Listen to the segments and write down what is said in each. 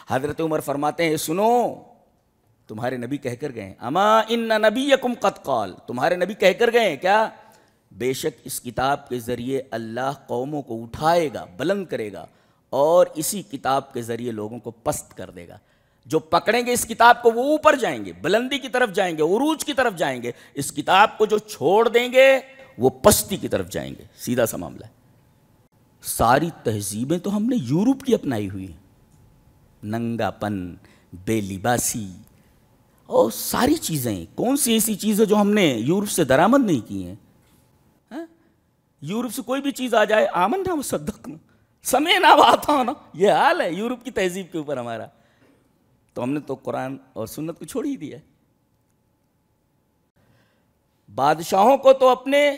حضرت عمر فرماتے ہیں سنو، تمہارے نبی کہہ کر گئے، اما ان نبیکم قد قال، تمہارے نبی کہہ کر گئے کیا؟ بے شک اس کتاب کے ذریعے اللہ قوموں کو اٹھائے گا، بلند کرے گا، اور اسی کتاب کے ذریعے لوگوں کو پست کر دے گا۔ جو پکڑیں گے اس کتاب کو وہ اوپر جائیں گے، بلندی کی طرف جائیں گے، عروج کی طرف جائیں گے۔ اس کتاب کو جو چھوڑ دیں گے وہ پستی کی طرف جائیں گے۔ سیدھا سا معاملہ ہے۔ ساری تہذیبیں تو ہم نے یورپ کی اپنائی ہوئی ہیں، ننگا پن، بے لباسی، اور ساری چیزیں۔ کون سی ایسی چیز ہے جو ہم نے یورپ سے درآمد نہیں کی ہیں؟ یورپ سے کوئی بھی چیز آ جائے، آمنا وصدقنا سمعنا واطعنا، یہ حال ہے یورپ کی تہذیب کے اوپر ہمارا۔ تو ہم نے تو قرآن اور سنت کو چھوڑ ہی دیا ہے۔ بادشاہوں کو تو اپنے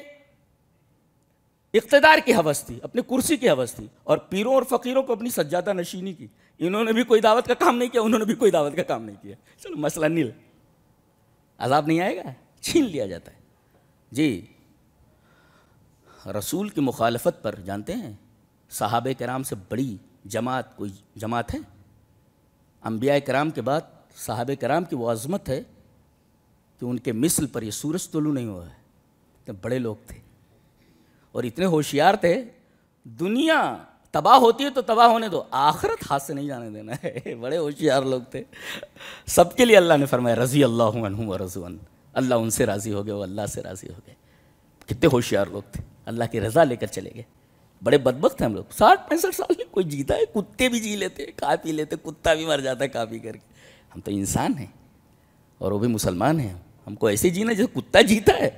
اقتدار کی ہوس تھی، اپنی کرسی کی ہوس تھی، اور پیروں اور فقیروں کو اپنی سجادہ نشینی کی۔ انہوں نے بھی کوئی دعوت کا کام نہیں کیا، انہوں نے بھی کوئی دعوت کا کام نہیں کیا۔ چلو مسئلہ نیل، عذاب نہیں آئے گا، چھین لیا جاتا ہے۔ جی، رسول کی مخالفت پر جانتے ہیں صحابہ کرام سے بڑی جماعت کوئی جماعت ہے؟ انبیاء کرام کے بعد صحابہ کرام کی وہ عظمت ہے کہ ان کے مثل پر یہ سورج طلوع نہیں ہوا ہے۔ اتنے بڑے لوگ تھے اور اتنے ہوشیار تھے، دنیا تباہ ہوتی ہے تو تباہ ہونے دو، آخرت ہاتھ سے نہیں جانے دینا ہے۔ بڑے ہوشیار لوگ تھے۔ سب کے لیے اللہ نے فرمایا رضی اللہ عنہم ورضوا عنہ، اللہ ان سے راضی ہو گئے، وہ اللہ سے راضی ہو گئے۔ کتنے ہوشیار لوگ تھے، اللہ کی رضا لے کر چلے گئے۔ بڑے بدبخت ہیں ہم لوگ، 60-65 سال میں کوئی جیتا ہے؟ کتے بھی جی لیتے، کھا پی لیتے، کتا بھی مر جاتا ہے کھا پی کر کے۔ ہم تو انسان ہیں اور وہ بھی مسلمان ہیں، ہم کو ایسے جینا جیسے کتا جیتا ہے۔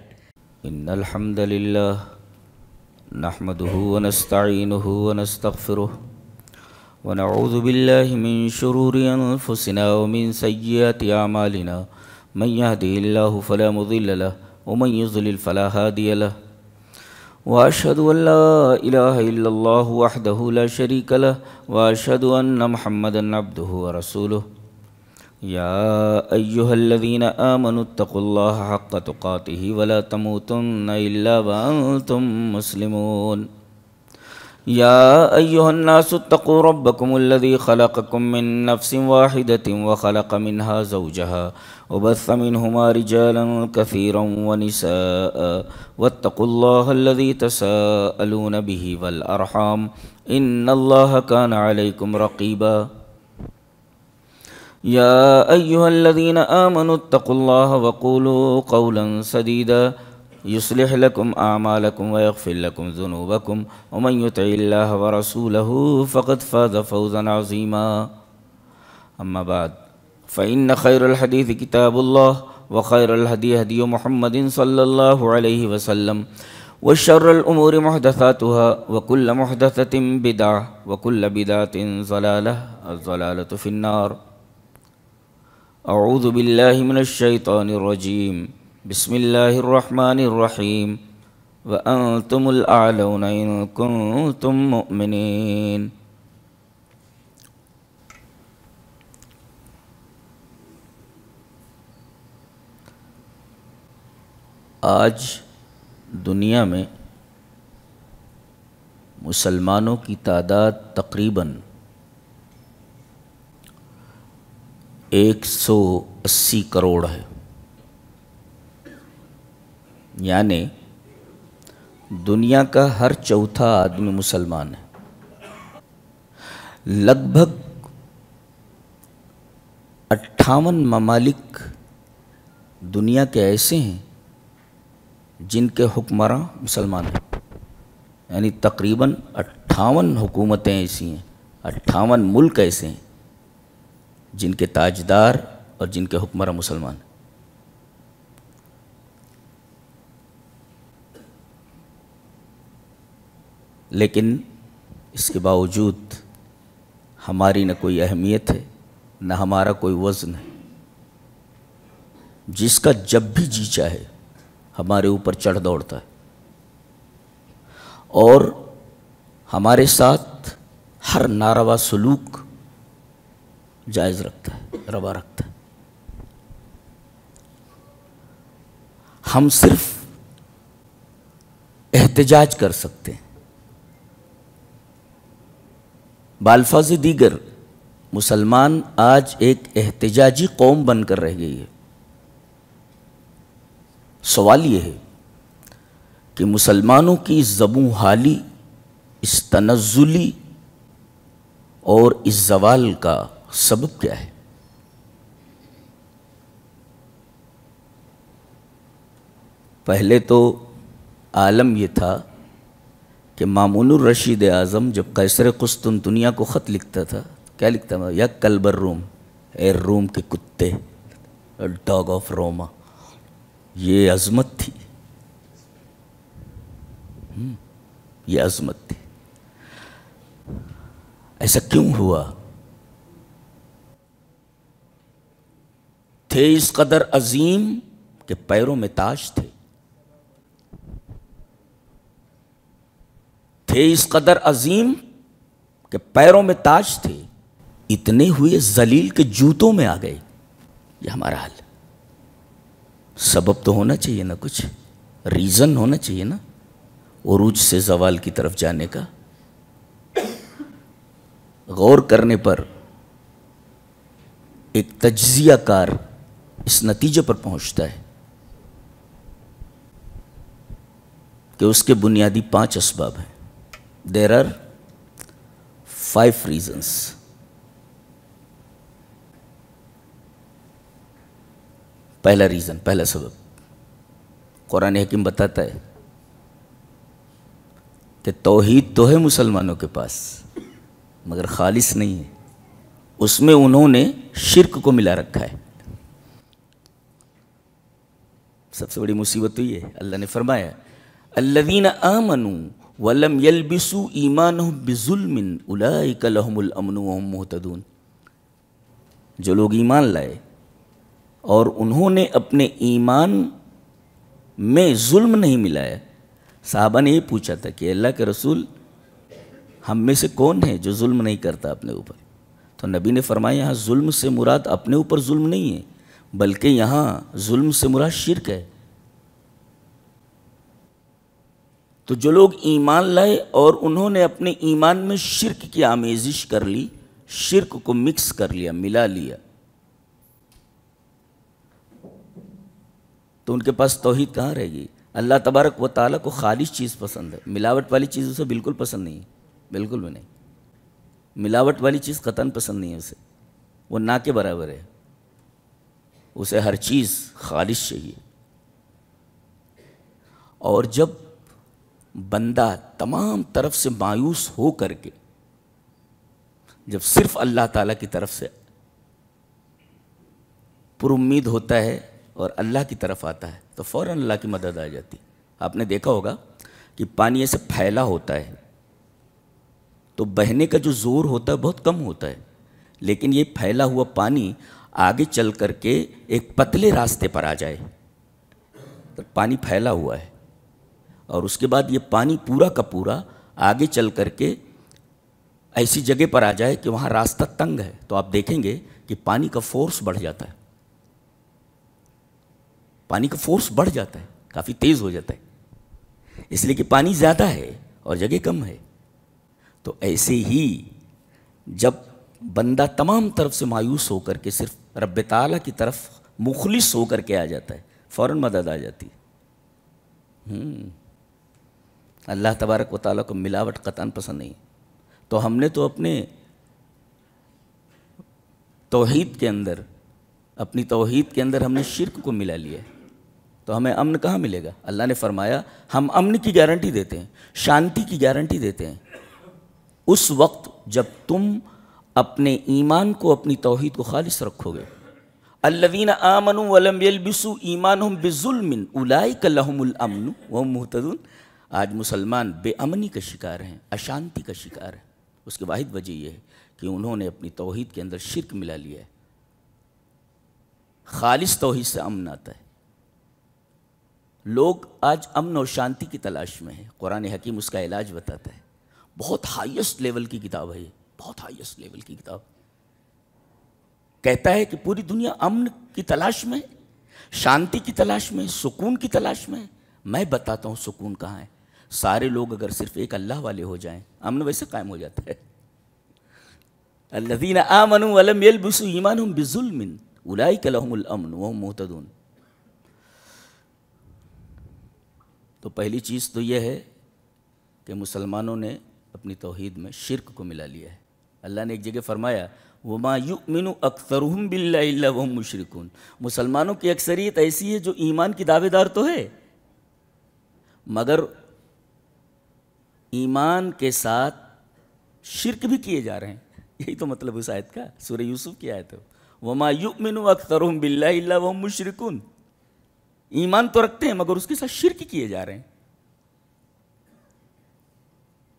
ان الحمد للہ نحمده ونستعینه ونستغفره ونعوذ باللہ من شرور انفسنا ومن سیئات اعمالنا، من يهده الله فلا مضل له ومن يضلل فلا هادي له، واشهد ان لا اله الا الله وحده لا شريك له، واشهد ان محمدا عبده ورسوله۔ يا ايها الذين آمنوا اتقوا الله حق تقاته ولا تموتن الا وانتم مسلمون۔ يا ايها الناس اتقوا ربكم الذي خلقكم من نفس واحدة وخلق منها زوجها وبث منهما رجالا كثيرا ونساء، واتقوا الله الذي تساءلون به والأرحام إن الله كان عليكم رقيبا۔ يا أيها الذين آمنوا اتقوا الله وقولوا قولا سديدا يصلح لكم أعمالكم ويغفر لكم ذنوبكم، ومن يطع الله ورسوله فقد فاز فوزا عظيما۔ أما بعد، فإن خير الحديث كتاب الله، وخير الهدي هدي محمد صلى الله عليه وسلم، وشر الأمور محدثاتها، وكل محدثة بدعة، وكل بدعة ضلالة، الضلالة في النار۔ اعوذ باللہ من الشیطان الرجیم، بسم اللہ الرحمن الرحیم، وانتم الاعلون ان کنتم مؤمنین۔ آج دنیا میں مسلمانوں کی تعداد تقریباً 180 کروڑ ہے، یعنی دنیا کا ہر چوتھا آدمی مسلمان ہے۔ لگ بھگ 58 ممالک دنیا کے ایسے ہیں جن کے حکمراں مسلمان ہیں، یعنی تقریباً 58 حکومتیں ایسی ہیں، 58 ملک ایسے ہیں جن کے تاجدار اور جن کے حکمراں مسلمان ہیں۔ لیکن اس کے باوجود ہماری نہ کوئی اہمیت ہے، نہ ہمارا کوئی وزن ہے۔ جس کا جب بھی جی چاہے ہمارے اوپر چڑھ دوڑتا ہے اور ہمارے ساتھ ہر ناروا سلوک جائز رکھتا ہے، روا رکھتا ہے۔ ہم صرف احتجاج کر سکتے ہیں، بالفاظ دیگر مسلمان آج ایک احتجاجی قوم بن کر رہ گئی ہے۔ سوال یہ ہے کہ مسلمانوں کی زبوں حالی، اس تنزلی اور اس زوال کا سبب کیا ہے؟ پہلے تو عالم یہ تھا کہ مامون الرشید اعظم جب قیصر قسطنطنیہ کو خط لکھتا تھا، کیا لکھتا تھا؟ یا کلب الروم، اے روم کے کتے، ڈاگ آف روما۔ یہ عظمت تھی، یہ عظمت تھی۔ ایسا کیوں ہوا؟ تھے اس قدر عظیم کہ پیروں میں تاج تھے، تھے اس قدر عظیم کہ پیروں میں تاج تھے، اتنے ہوئے ذلیل کے جوتوں میں آ گئے۔ یہ ہمارا حال۔ سبب تو ہونا چاہیے نا، کچھ ریزن ہونا چاہیے نا عروج سے زوال کی طرف جانے کا۔ غور کرنے پر ایک تجزیہ کار اس نتیجے پر پہنچتا ہے کہ اس کے بنیادی 5 اسباب ہیں۔ There are 5 reasons۔ پہلا ریزن، پہلا سبب، قرآن حکیم بتاتا ہے کہ توحید تو ہے مسلمانوں کے پاس مگر خالص نہیں ہے، اس میں انہوں نے شرک کو ملا رکھا ہے۔ سب سے بڑی مصیبت تو یہ ہے، اللہ نے فرمایا الذین آمنوا وَلَمْ يَلْبِسُوا إِيمَانَهُمْ بِظُلْمٍ أُولَئِكَ لَهُمُ الْأَمْنُ وَهُمْ مُهْتَدُونَ۔ جو لوگ ایمان لائے اور انہوں نے اپنے ایمان میں ظلم نہیں ملایا۔ صحابہ نے یہ پوچھا تھا کہ اللہ کے رسول، ہم میں سے کون ہے جو ظلم نہیں کرتا اپنے اوپر؟ تو نبی نے فرمایا یہاں ظلم سے مراد اپنے اوپر ظلم نہیں ہے، بلکہ یہاں ظلم سے مراد شرک ہے۔ تو جو لوگ ایمان لائے اور انہوں نے اپنے ایمان میں شرک کی آمیزش کر لی، شرک کو مکس کر لیا، ملا لیا، تو ان کے پاس توحید کہاں رہے گی؟ اللہ تبارک و تعالیٰ کو خالص چیز پسند ہے، ملاوٹ والی چیز اسے بالکل پسند نہیں ہے، بالکل بھی نہیں۔ ملاوٹ والی چیز قطعاً پسند نہیں ہے اسے، وہ نہ کے برابر ہے، اسے ہر چیز خالص چاہیے۔ اور جب بندہ تمام طرف سے مایوس ہو کر کے جب صرف اللہ تعالیٰ کی طرف سے پر امید ہوتا ہے اور اللہ کی طرف آتا ہے تو فوراً اللہ کی مدد آ جاتی۔ آپ نے دیکھا ہوگا کہ پانی ایسے پھیلا ہوتا ہے تو بہنے کا جو زور ہوتا ہے بہت کم ہوتا ہے، لیکن یہ پھیلا ہوا پانی آگے چل کر کے ایک پتلے راستے پر آ جائے، تو پانی پھیلا ہوا ہے، اور اس کے بعد یہ پانی پورا کا پورا آگے چل کر کے ایسی جگہ پر آ جائے کہ وہاں راستہ تنگ ہے، تو آپ دیکھیں گے کہ پانی کا فورس بڑھ جاتا ہے، پانی کا فورس بڑھ جاتا ہے، کافی تیز ہو جاتا ہے، اس لیے کہ پانی زیادہ ہے اور جگہ کم ہے۔ تو ایسے ہی جب بندہ تمام طرف سے مایوس ہو کر کے صرف رب تعالیٰ کی طرف مخلص ہو کر کے آ جاتا ہے، فوراً مدد آ جاتی ہے۔ اللہ تبارک و تعالیٰ کو ملاوٹ قطعاً پسند نہیں، تو ہم نے تو اپنے توحید کے اندر، اپنی توحید کے اندر ہم نے شرک کو ملا لیا ہے، تو ہمیں امن کہاں ملے گا؟ اللہ نے فرمایا ہم امن کی گارنٹی دیتے ہیں، شانتی کی گارنٹی دیتے ہیں اس وقت جب تم اپنے ایمان کو، اپنی توحید کو خالص رکھو گے۔ الذین آمنوا ولم یلبسوا ایمانہم بظلم اولئک لہم الامن وہم مہتدون۔ آج مسلمان بے امنی کا شکار ہیں، اشانتی کا شکار ہیں، اس کی واحد وجہ یہ ہے کہ انہوں نے اپنی توحید کے اندر شرک ملا لیا ہے۔ خالص توحید سے امن آتا ہے۔ لوگ آج امن اور شانتی کی تلاش میں ہیں، قرآن حکیم اس کا علاج بتاتا ہے۔ بہت ہائیسٹ لیول کی کتاب ہے یہ، بہت ہائیسٹ لیول کی کتاب۔ کہتا ہے کہ پوری دنیا امن کی تلاش میں، شانتی کی تلاش میں، سکون کی تلاش میں۔ میں بتاتا ہوں سکون کہاں ہے۔ سارے لوگ اگر صرف ایک اللہ والے ہو جائیں، امن ویسے قائم ہو جاتا ہے۔ الذین آمنوا ولم یلبسوا ایمانہم بظلم اولئک لہم الامن وہم مہتدون. تو پہلی چیز تو یہ ہے کہ مسلمانوں نے اپنی توحید میں شرک کو ملا لیا ہے. اللہ نے ایک جگہ فرمایا وَمَا يُؤْمِنُ أَكْثَرُهُمْ بِاللَّهِ إِلَّا وَهُمْ مُشْرِكُونَ. مسلمانوں کی اکثریت ایسی ہے جو ایمان کی دعوے دار تو ہے مگر ایمان کے ساتھ شرک بھی کیے جا رہے ہیں. یہی تو مطلب اس آیت کا، سورہ یوسف کی آیت ہے. وَمَا يُؤْمِنُ أَكْثَرُهُمْ بِاللَّهِ إِلَّا وَهُمْ مُشْرِكُونَ. ایمان تو رکھتے ہیں مگر اس کے ساتھ شرک کیے جا رہے ہیں.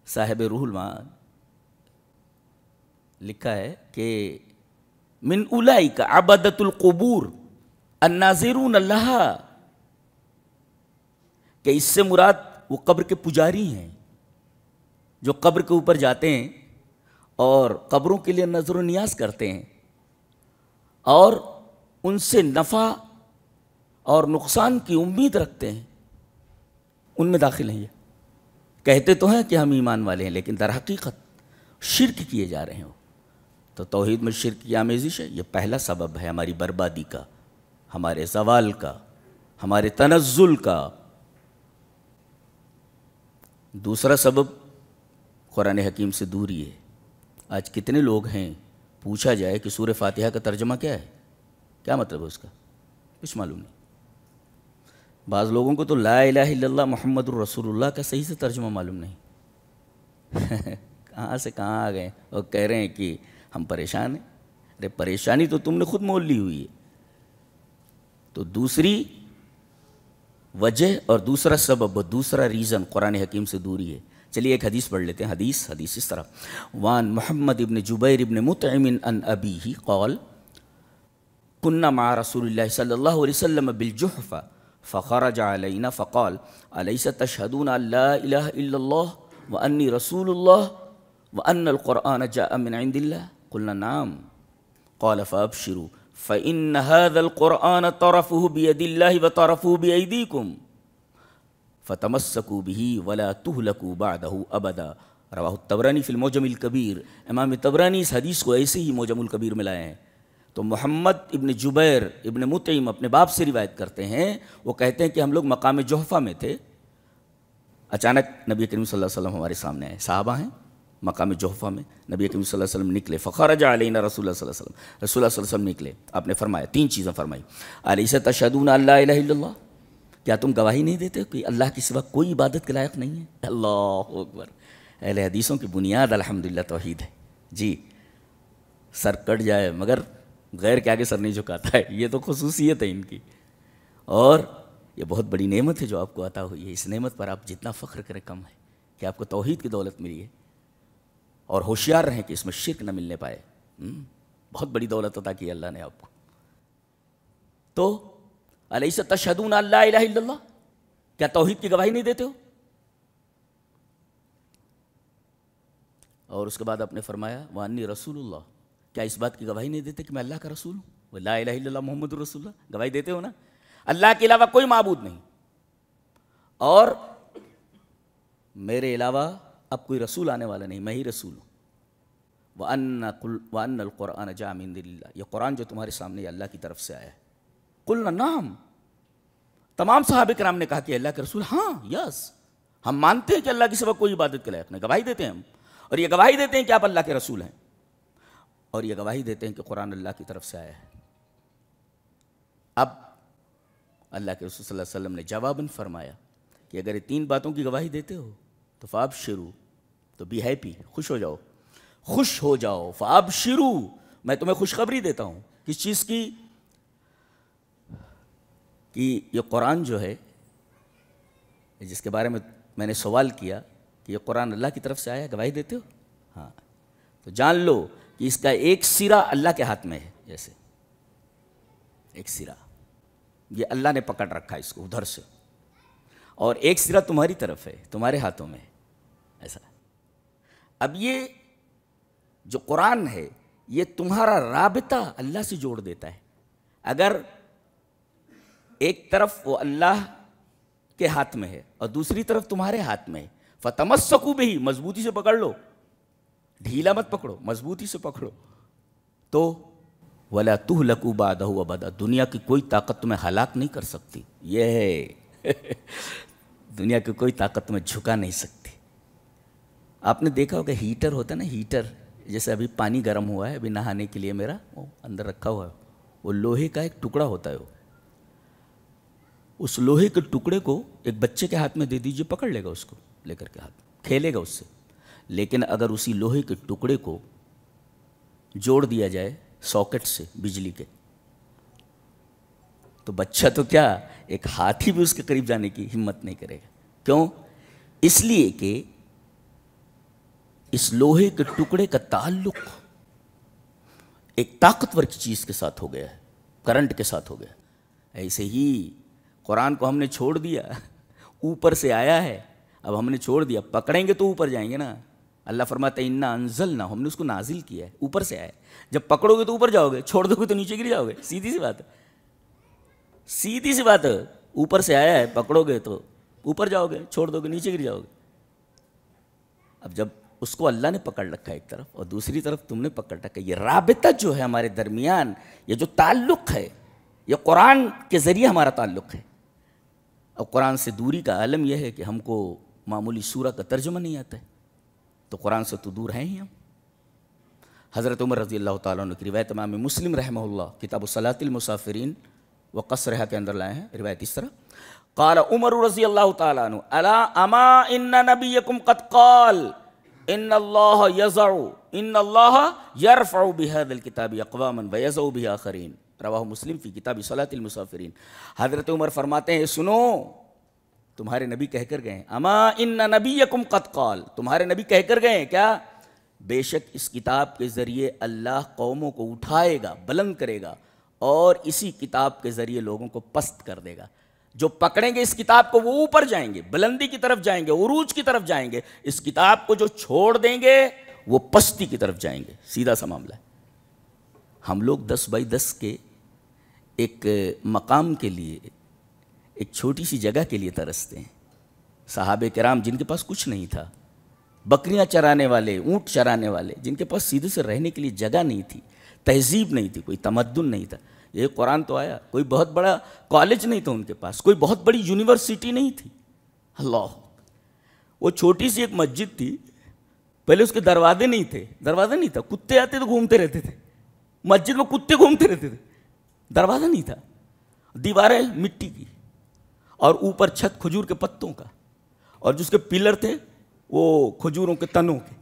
صاحب روح المعانی لکھا ہے کہ من اولئک عبدۃ القبور الناظرون لہا، کہ اس سے مراد وہ قبر کے پجاری ہیں جو قبر کے اوپر جاتے ہیں اور قبروں کے لیے نظر و نیاز کرتے ہیں اور ان سے نفع اور نقصان کی امید رکھتے ہیں. ان میں داخل ہیں. یہ کہتے تو ہیں کہ ہم ایمان والے ہیں لیکن در حقیقت شرک کیے جا رہے ہیں. تو توحید میں شرک کی آمیزش ہے. یہ پہلا سبب ہے ہماری بربادی کا، ہمارے زوال کا، ہمارے تنزل کا. دوسرا سبب قرآن حکیم سے دوری ہے. آج کتنے لوگ ہیں پوچھا جائے کہ سورہ فاتحہ کا ترجمہ کیا ہے، کیا مطلب ہے اس کا، کچھ معلوم نہیں. بعض لوگوں کو تو لا الہ الا اللہ محمد الرسول اللہ کا صحیح سے ترجمہ معلوم نہیں. کہاں سے کہاں آ گئے اور کہہ رہے ہیں کہ ہم پریشان ہیں. ارے پریشانی تو تم نے خود مول لی ہوئی ہے. تو دوسری وجہ اور دوسرا سبب اور دوسرا ریزن قرآن حکیم سے دوری ہے. چلیے ایک حدیث پڑھ لیتے ہیں. حدیث اس طرح وان محمد ابن جبیر ابن مطعم ان ابیہ قال كنا مع رسول اللہ صلی اللہ علیہ وسلم بالجحفہ فخرج علینا فقال الیس تشہدون ان لا الہ الا اللہ وانی رسول اللہ وان القرآن جاء من عند اللہ قلنا نعم قال فابشروا فإن هذا القرآن طرفه بيد الله وطرفه بأيديكم فتمسكوا به ولا تهلكوا بعده أبدا. رواہ الطبرانی فی المعجم الکبیر. امام طبرانی اس حدیث کو ایسے ہی معجم الکبیر میں لائے ہیں. تو محمد ابن جبیر ابن مطعم اپنے باپ سے روایت کرتے ہیں. وہ کہتے ہیں کہ ہم لوگ مقام جحفہ میں تھے. اچانک نبی کریم صلی اللہ علیہ وسلم ہمارے سامنے آئے. صحابہ ہیں مقام جحفہ میں. نبی کریم صلی اللہ علیہ وسلم نکلے. فخرج علینا رسول اللہ صلی اللہ علیہ وسلم. رسول اللہ صلی اللہ علیہ وسلم نکلے. آپ نے فرمایا 3 چیزیں فرمائی. الیس تشہدون ان لا الہ الا اللہ، کیا تم گواہی نہیں دیتے کہ اللہ کے سوا کوئی عبادت کے لائق نہیں ہے؟ اللہ اکبر. اہل حدیثوں کی بنیاد الحمدللہ توحید ہے. جی سر کٹ جائے مگر غیر کے آگے سر نہیں جھکاتا ہے. یہ تو خصوصیت ہے ان کی اور یہ بہت بڑی نعمت ہے جو آپ کو عطا ہوئی ہے. اس نعمت پر آپ جتنا فخر کریں کم ہے کہ آپ کو توحید کی دولت ملی ہے. اور ہوشیار رہیں کہ اس میں شرک نہ ملنے پائے. بہت بڑی دولت عطا کی اللہ نے آپ کو. تو الیس تشہدون ان لا الہ الا اللہ، کیا توحید کی گواہی نہیں دیتے ہو؟ اور اس کے بعد آپ نے فرمایا وانی رسول اللہ، کیا اس بات کی گواہی نہیں دیتے کہ میں اللہ کا رسول ہوں؟ وہ لا الہ الا اللہ محمد رسول اللہ گواہی دیتے ہو نا. اللہ کے علاوہ کوئی معبود نہیں اور میرے علاوہ اب کوئی رسول آنے والا نہیں، میں ہی رسول ہوں. وَأَنَّ الْقُرْآنَ جَاءَ مِن عِندِ اللَّهِ، یہ قرآن جو تمہارے سامنے ہے اللہ کی طرف سے آیا ہے. قُلْنَا نعم، تمام صحابہ کرام نے کہا کہ اللہ کے رسول ہاں یس، ہم مانتے ہیں کہ اللہ کے سوا کوئی عبادت کے لائق نہیں. گواہی دیتے ہیں ہم، اور یہ گواہی دیتے ہیں کہ آپ اللہ کے رسول ہیں، اور یہ گواہی دیتے ہیں کہ قرآن اللہ کی طرف سے آیا ہے. اب اللہ کے رسول صلی اللہ علیہ وسلم نے جواباً فرمایا کہ اگر یہ 3 باتوں کی گواہی دیتے ہو تو فابشروا، تو بی ہیپی، خوش ہو جاؤ، خوش ہو جاؤ. فابشروا، میں تمہیں خوشخبری دیتا ہوں. کس چیز کی؟ کہ یہ قرآن جو ہے جس کے بارے میں میں نے سوال کیا کہ یہ قرآن اللہ کی طرف سے آیا، گواہی دیتے ہو؟ ہاں. تو جان لو کہ اس کا ایک سرا اللہ کے ہاتھ میں ہے. جیسے ایک سرا یہ اللہ نے پکڑ رکھا ہے اس کو ادھر سے، اور ایک سرا تمہاری طرف ہے، تمہارے ہاتھوں میں ہے. ایسا. اب یہ جو قرآن ہے یہ تمہارا رابطہ اللہ سے جوڑ دیتا ہے. اگر ایک طرف وہ اللہ کے ہاتھ میں ہے اور دوسری طرف تمہارے ہاتھ میں ہے، فَتَمَسَّكُوا بِهِ، مضبوطی سے پکڑ لو. ڈھیلا مت پکڑو، مضبوطی سے پکڑو. تو وَلَا تُهْلَكُوا بَعْدَهُ أَبَدًا، دنیا کی کوئی طاقت تمہیں ہلاک نہیں کر سکتی. یہ ہے دنیا کی کوئی طاقت تمہیں جھکا نہیں سکتی. آپ نے دیکھا ہوگا ہیٹر ہوتا ہے نا، ہیٹر، جیسے ابھی پانی گرم ہوا ہے ابھی نہانے کے لیے میرا، وہ اندر رکھا ہوا ہے، وہ لوہے کا ایک ٹکڑا ہوتا ہے. وہ اس لوہے کے ٹکڑے کو ایک بچے کے ہاتھ میں دے دیجئے، پکڑ لے گا اس کو لے کر کے ہاتھ، کھیلے گا اس سے. لیکن اگر اسی لوہے کے ٹکڑے کو جوڑ دیا جائے ساکٹ سے بجلی کے، تو بچہ تو کیا، ایک ہاتھی بھی اس کے قریب جانے کی ہمت نہیں کرے گا. کیوں؟ اس لیے کہ اس لوہے کے ٹکڑے کا تعلق ایک طاقتور کی چیز کے ساتھ ہو گیا ہے، کرنٹ کے ساتھ ہو گیا. ایسے ہی قرآن کو ہم نے چھوڑ دیا، اوپر سے آیا ہے، اب ہم نے چھوڑ دیا، پکڑیں گے تو اوپر جائیں گے نا. اللہ فرماتا ہے اِنَّا أَنزَلْنَا، ہم نے اس کو نازل کیا ہے، اوپر سے آیا ہے. جب پکڑو گے تو اوپر جاؤ گے، چھوڑ دو گے تو نیچے گر جاؤ گے. سیدھی سی بات ہے، سیدھی سی بات ہے. اوپر سے آیا ہے، پکڑو گے تو اوپر جاؤ گے، چھوڑ دو گے نیچے گر جاؤ گے. اب جب اس کو اللہ نے پکڑ رکھا ہے ایک طرف اور دوسری طرف تم نے پکڑ رکھا ہے، یہ رابطہ جو ہے ہمارے درمیان، یہ جو تعلق ہے، یہ قرآن کے ذریعے ہمارا تعلق ہے. اب قرآن سے دوری کا عالم یہ ہے کہ ہم کو معمولی سورہ کا ترجمہ نہیں آتا ہے، تو قرآن سے تو دور ہیں ہی ہم. حضرت عمر رضی اللہ تعالیٰ عنہ کی روایت امام مسلم رحمہ اللہ کتاب صلاۃ المسافرین و قصرها کے اندر لائے ہیں. روایت اس طرح قال عمر رضی اللہ تعالیٰ عنہ الا اما ان نبیکم قد قال ان اللہ یضع ان اللہ یرفع بهذا الكتاب اقواما ویضع به آخرین، رواہ مسلم فی کتاب صلاۃ المسافرین. حضرت عمر فرماتے ہیں سنو، تمہارے نبی کہہ کر گئے، اما ان نبیکم قد قال، تمہارے نبی کہہ کر گئے کیا، بے شک اس کتاب کے ذریعے اللہ قوموں کو اٹھائے گا، بلند کرے گا، اور اسی کتاب کے ذریعے لوگوں کو پست کر دے گا. جو پکڑیں گے اس کتاب کو وہ اوپر جائیں گے، بلندی کی طرف جائیں گے، عروج کی طرف جائیں گے. اس کتاب کو جو چھوڑ دیں گے وہ پستی کی طرف جائیں گے. سیدھا سا معاملہ ہے. ہم لوگ 10x10 کے ایک مقام کے لیے، ایک چھوٹی سی جگہ کے لیے ترستے ہیں. صحابہ کرام جن کے پاس کچھ نہیں تھا، بکریاں چرانے والے، اونٹ چرانے والے، جن کے پاس سیدھے سے رہنے کے لیے جگہ نہیں تھی، تہذیب نہیں تھی، کوئی تمدن نہیں تھا. یہ قرآن تو آیا، کوئی بہت بڑا کالج نہیں تھا ان کے پاس، کوئی بہت بڑی یونیورسٹی نہیں تھی. اللہ، وہ چھوٹی سی ایک مسجد تھی. پہلے اس کے دروازے نہیں تھے، دروازہ نہیں تھا، کتے آتے تو گھومتے رہتے تھے مسجد میں، کتے گھومتے رہتے تھے. دروازہ نہیں تھا، دیواریں مٹی کی، اور اوپر چھت کھجور کے پتوں کا، اور جس کے پلر تھے وہ کھجوروں کے تنوں کے.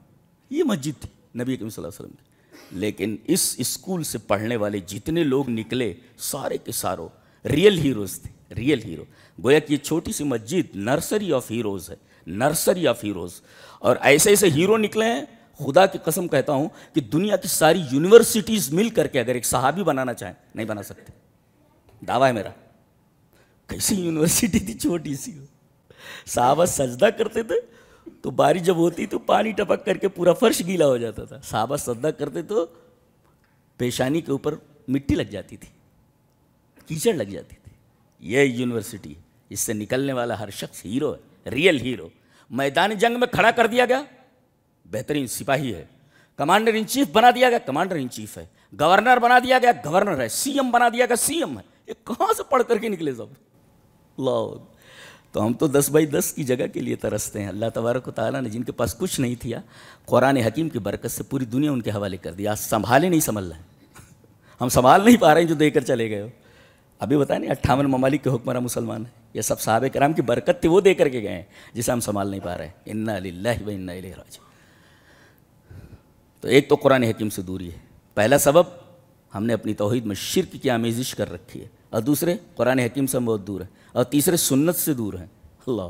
یہ مسجد تھی نبی کریم صلی اللہ علیہ وسلم کی. لیکن اس اسکول سے پڑھنے والے جتنے لوگ نکلے سارے کے ساروں ریئل ہیروز تھے، ریئل ہیرو. گویا کہ یہ چھوٹی سی مسجد نرسری آف ہیروز ہے، نرسری آف ہیروز. اور ایسے ایسے ہیرو نکلے ہیں، خدا کی قسم کہتا ہوں کہ دنیا کی ساری یونیورسٹیز مل کر کے اگر ایک صحابی بنانا چاہیں نہیں بنا سکتے. دعویٰ ہے میرا. کیسی یونیورسٹی تھی چھوٹی سی. صحابہ سجدہ کرتے تھے تو بارش جب ہوتی تو پانی ٹپک کر کے پورا فرش گیلا ہو جاتا تھا. صحابہ سجدہ کرتے تو پیشانی کے اوپر مٹی لگ جاتی تھی، کیچڑ لگ جاتی تھی. یہ یونیورسٹی، اس سے نکلنے والا ہر شخص ہیرو ہے، ریئل ہیرو. میدان جنگ میں کھڑا کر دیا گیا، بہترین سپاہی ہے. کمانڈر ان چیف بنا دیا گیا، کمانڈر ان چیف ہے. گورنر بنا دیا گیا، گورنر ہے. سی ایم بنا دیا گیا، سی ایم ہے. یہ کہاں سے پڑھ کر کے نکلے سب؟ اللہ. تو ہم تو 10x10 کی جگہ کے لیے ترستے ہیں. اللہ تبارک و تعالیٰ نے جن کے پاس کچھ نہیں تھا، قرآن حکیم کی برکت سے پوری دنیا ان کے حوالے کر دیا. سنبھالے نہیں سنبھل رہے ہیں، ہم سنبھال نہیں پا رہے ہیں جو دے کر چلے گئے ہو. ابھی بتائیں نہیں 58 ممالک کے حکمراں مسلمان ہیں. یہ سب صحابہ کرام کی برکت تھی، وہ دے کر کے گئے ہیں جسے ہم سنبھال نہیں پا رہے ہیں. انا للہ و انا الیہ راجعون. تو ایک تو قرآن حکیم سے دوری ہے، پہلا سبب ہم نے اپنی توحید میں شرک کی آمیزش کر رکھی ہے، اور دوسرے قرآن حکیم سے ہم بہت دور ہیں، اور تیسرے سنت سے دور ہیں. اللہ.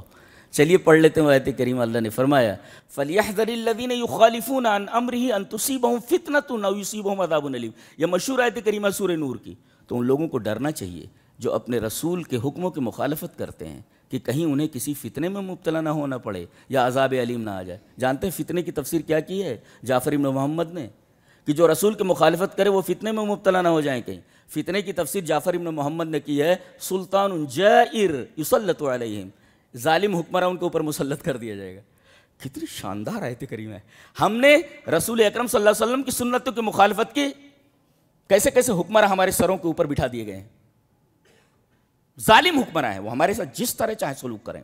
چلیے پڑھ لیتے ہیں آیت کریمہ. اللہ نے فرمایا فَلْيَحْذَرِ الَّذِينَ يُخَالِفُونَ عَنْ أَمْرِهِ أَن تُصِيبَهُمْ فِتْنَةٌ أَوْ يُصِيبَهُمْ عَذَابٌ أَلِيمٌ. یہ مشہور آیت کریمہ سورہ نور کی. تو ان لوگوں کو ڈرنا چاہیے جو اپنے رسول کے حکموں کی مخالفت کرتے ہیں کہ کہیں انہیں کسی فتنے میں مبتلا نہ ہونا پڑے یا عذاب علیم نہ آ جائے. جانتے ہیں فتنے کی تفسیر کیا کی ہے جعفر بن محمد نے؟ کہ جو رسول کی مخالفت کرے وہ فتنے میں مبتلا نہ ہو جائیں کہیں. فتنے کی تفسیر جعفر بن محمد نے کی ہے سلطان جائر یسلط علیہم، ظالم حکمراں ان کے اوپر مسلط کر دیا جائے گا. کتنی شاندار آیت کریمہ ہے. ہم نے رسول اکرم صلی اللہ علیہ وسلم کی سنتوں کی مخالفت کی کیسے کیسے حکمراں ہمارے سروں کے اوپر بٹھا دیے گئے ہیں. ظالم حکمراں ہیں، وہ ہمارے ساتھ جس طرح چاہے سلوک کریں.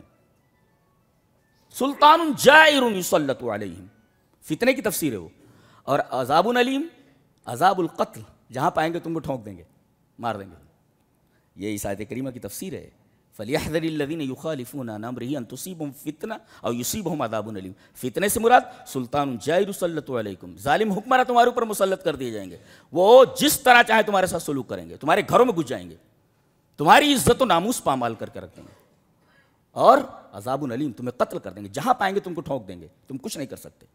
سلطان جائر یسلط علیہم، فتنے کی تفسیر ہے وہ. اور عذاب علیم، عذاب القتل، جہاں پائیں گے تم کو ٹھونک دیں گے، مار دیں گے. یہ اس آیت کریمہ کی تفسیر ہے. فَلْيَحْذَرِ الَّذِينَ يُخَالِفُونَ عَنْ أَمْرِهِ أَن تُصِيبَهُمْ فِتْنَةٌ أَوْ يُصِيبَهُمْ عَذَابٌ أَلِيمٌ. فتنے سے مراد سلطان جائر یسلط علیکم، ظالم حکمراں تمہارے اوپر مسلط کر دیے جائیں گے. وہ جس طرح چاہے تمہارے ساتھ سلوک کریں گے، تمہارے گھروں میں گھس جائیں گے، تمہاری عزت و ناموس پامال کر کے رکھ دیں گے، اور عذاب علیم، تمہیں قتل کر دیں گے. جہاں پائیں گے تم کو ٹھونک دیں گے، تم کچھ نہیں کر سکتے.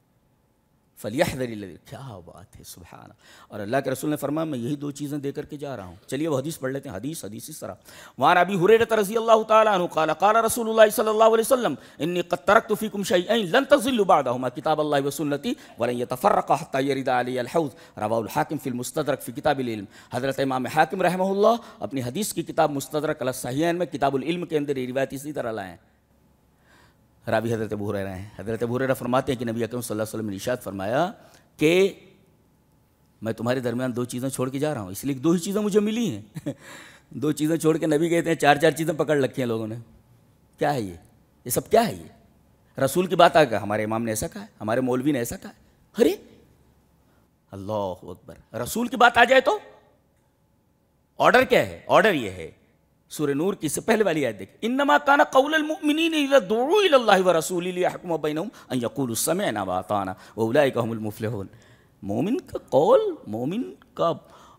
فَلْيَحْذَرِ الَّذِينَ، کیا بات ہے، سبحان اللہ. اور اللہ کے رسول نے فرمایا میں یہی دو چیزیں دے کر کے جا رہا ہوں. چلیے وہ حدیث پڑھ لیتے ہیں. حدیث اس طرح. وعن ابی ہریرہ رضی اللہ تعالی عنہ قال قال رسول اللہ صلی اللہ علیہ وسلم انی قد ترکت فیکم شیئین لن تضلوا بعدہما کتاب اللہ وسنتی ولن یتفرقا حتی یرد علی الحوض. رواہ الحاکم فی المستدرک فی کتاب العلم. حضرت امام حاکم رحمہ اللہ اپنی حدیث کی کتاب مستدرک علی الصحیحین میں کتاب العلم کے اندر یہ روایت اسی طرح لائے ہیں. راوی حضرت ابو ہریرہ ہیں. حضرت ابو ہریرہ فرماتے ہیں کہ نبی اکرم صلی اللہ علیہ وسلم نے ارشاد فرمایا کہ میں تمہارے درمیان دو چیزیں چھوڑ کے جا رہا ہوں. اس لیے دو ہی چیزیں مجھے ملی ہیں. دو چیزیں چھوڑ کے نبی کہتے ہیں چار چار چیزیں پکڑ رکھی ہیں لوگوں نے. کیا ہے یہ سب کیا ہے؟ یہ رسول کی بات آ گیا، ہمارے امام نے ایسا کہا ہے، ہمارے مولوی نے ایسا کہا ہے. ارے اللہ اکبر، رسول کی بات آ جائے تو آرڈر کیا ہے؟ آرڈر یہ ہے سورہ نور کی سے پہلے والی آیت دیکھ. انما کان قول المؤمنین اذا دعوا الی اللہ ورسولہ لیحکم بینہم ان یقولوا سمعنا واطعنا واولئک هم المفلحون. مومن کا قول، مومن کا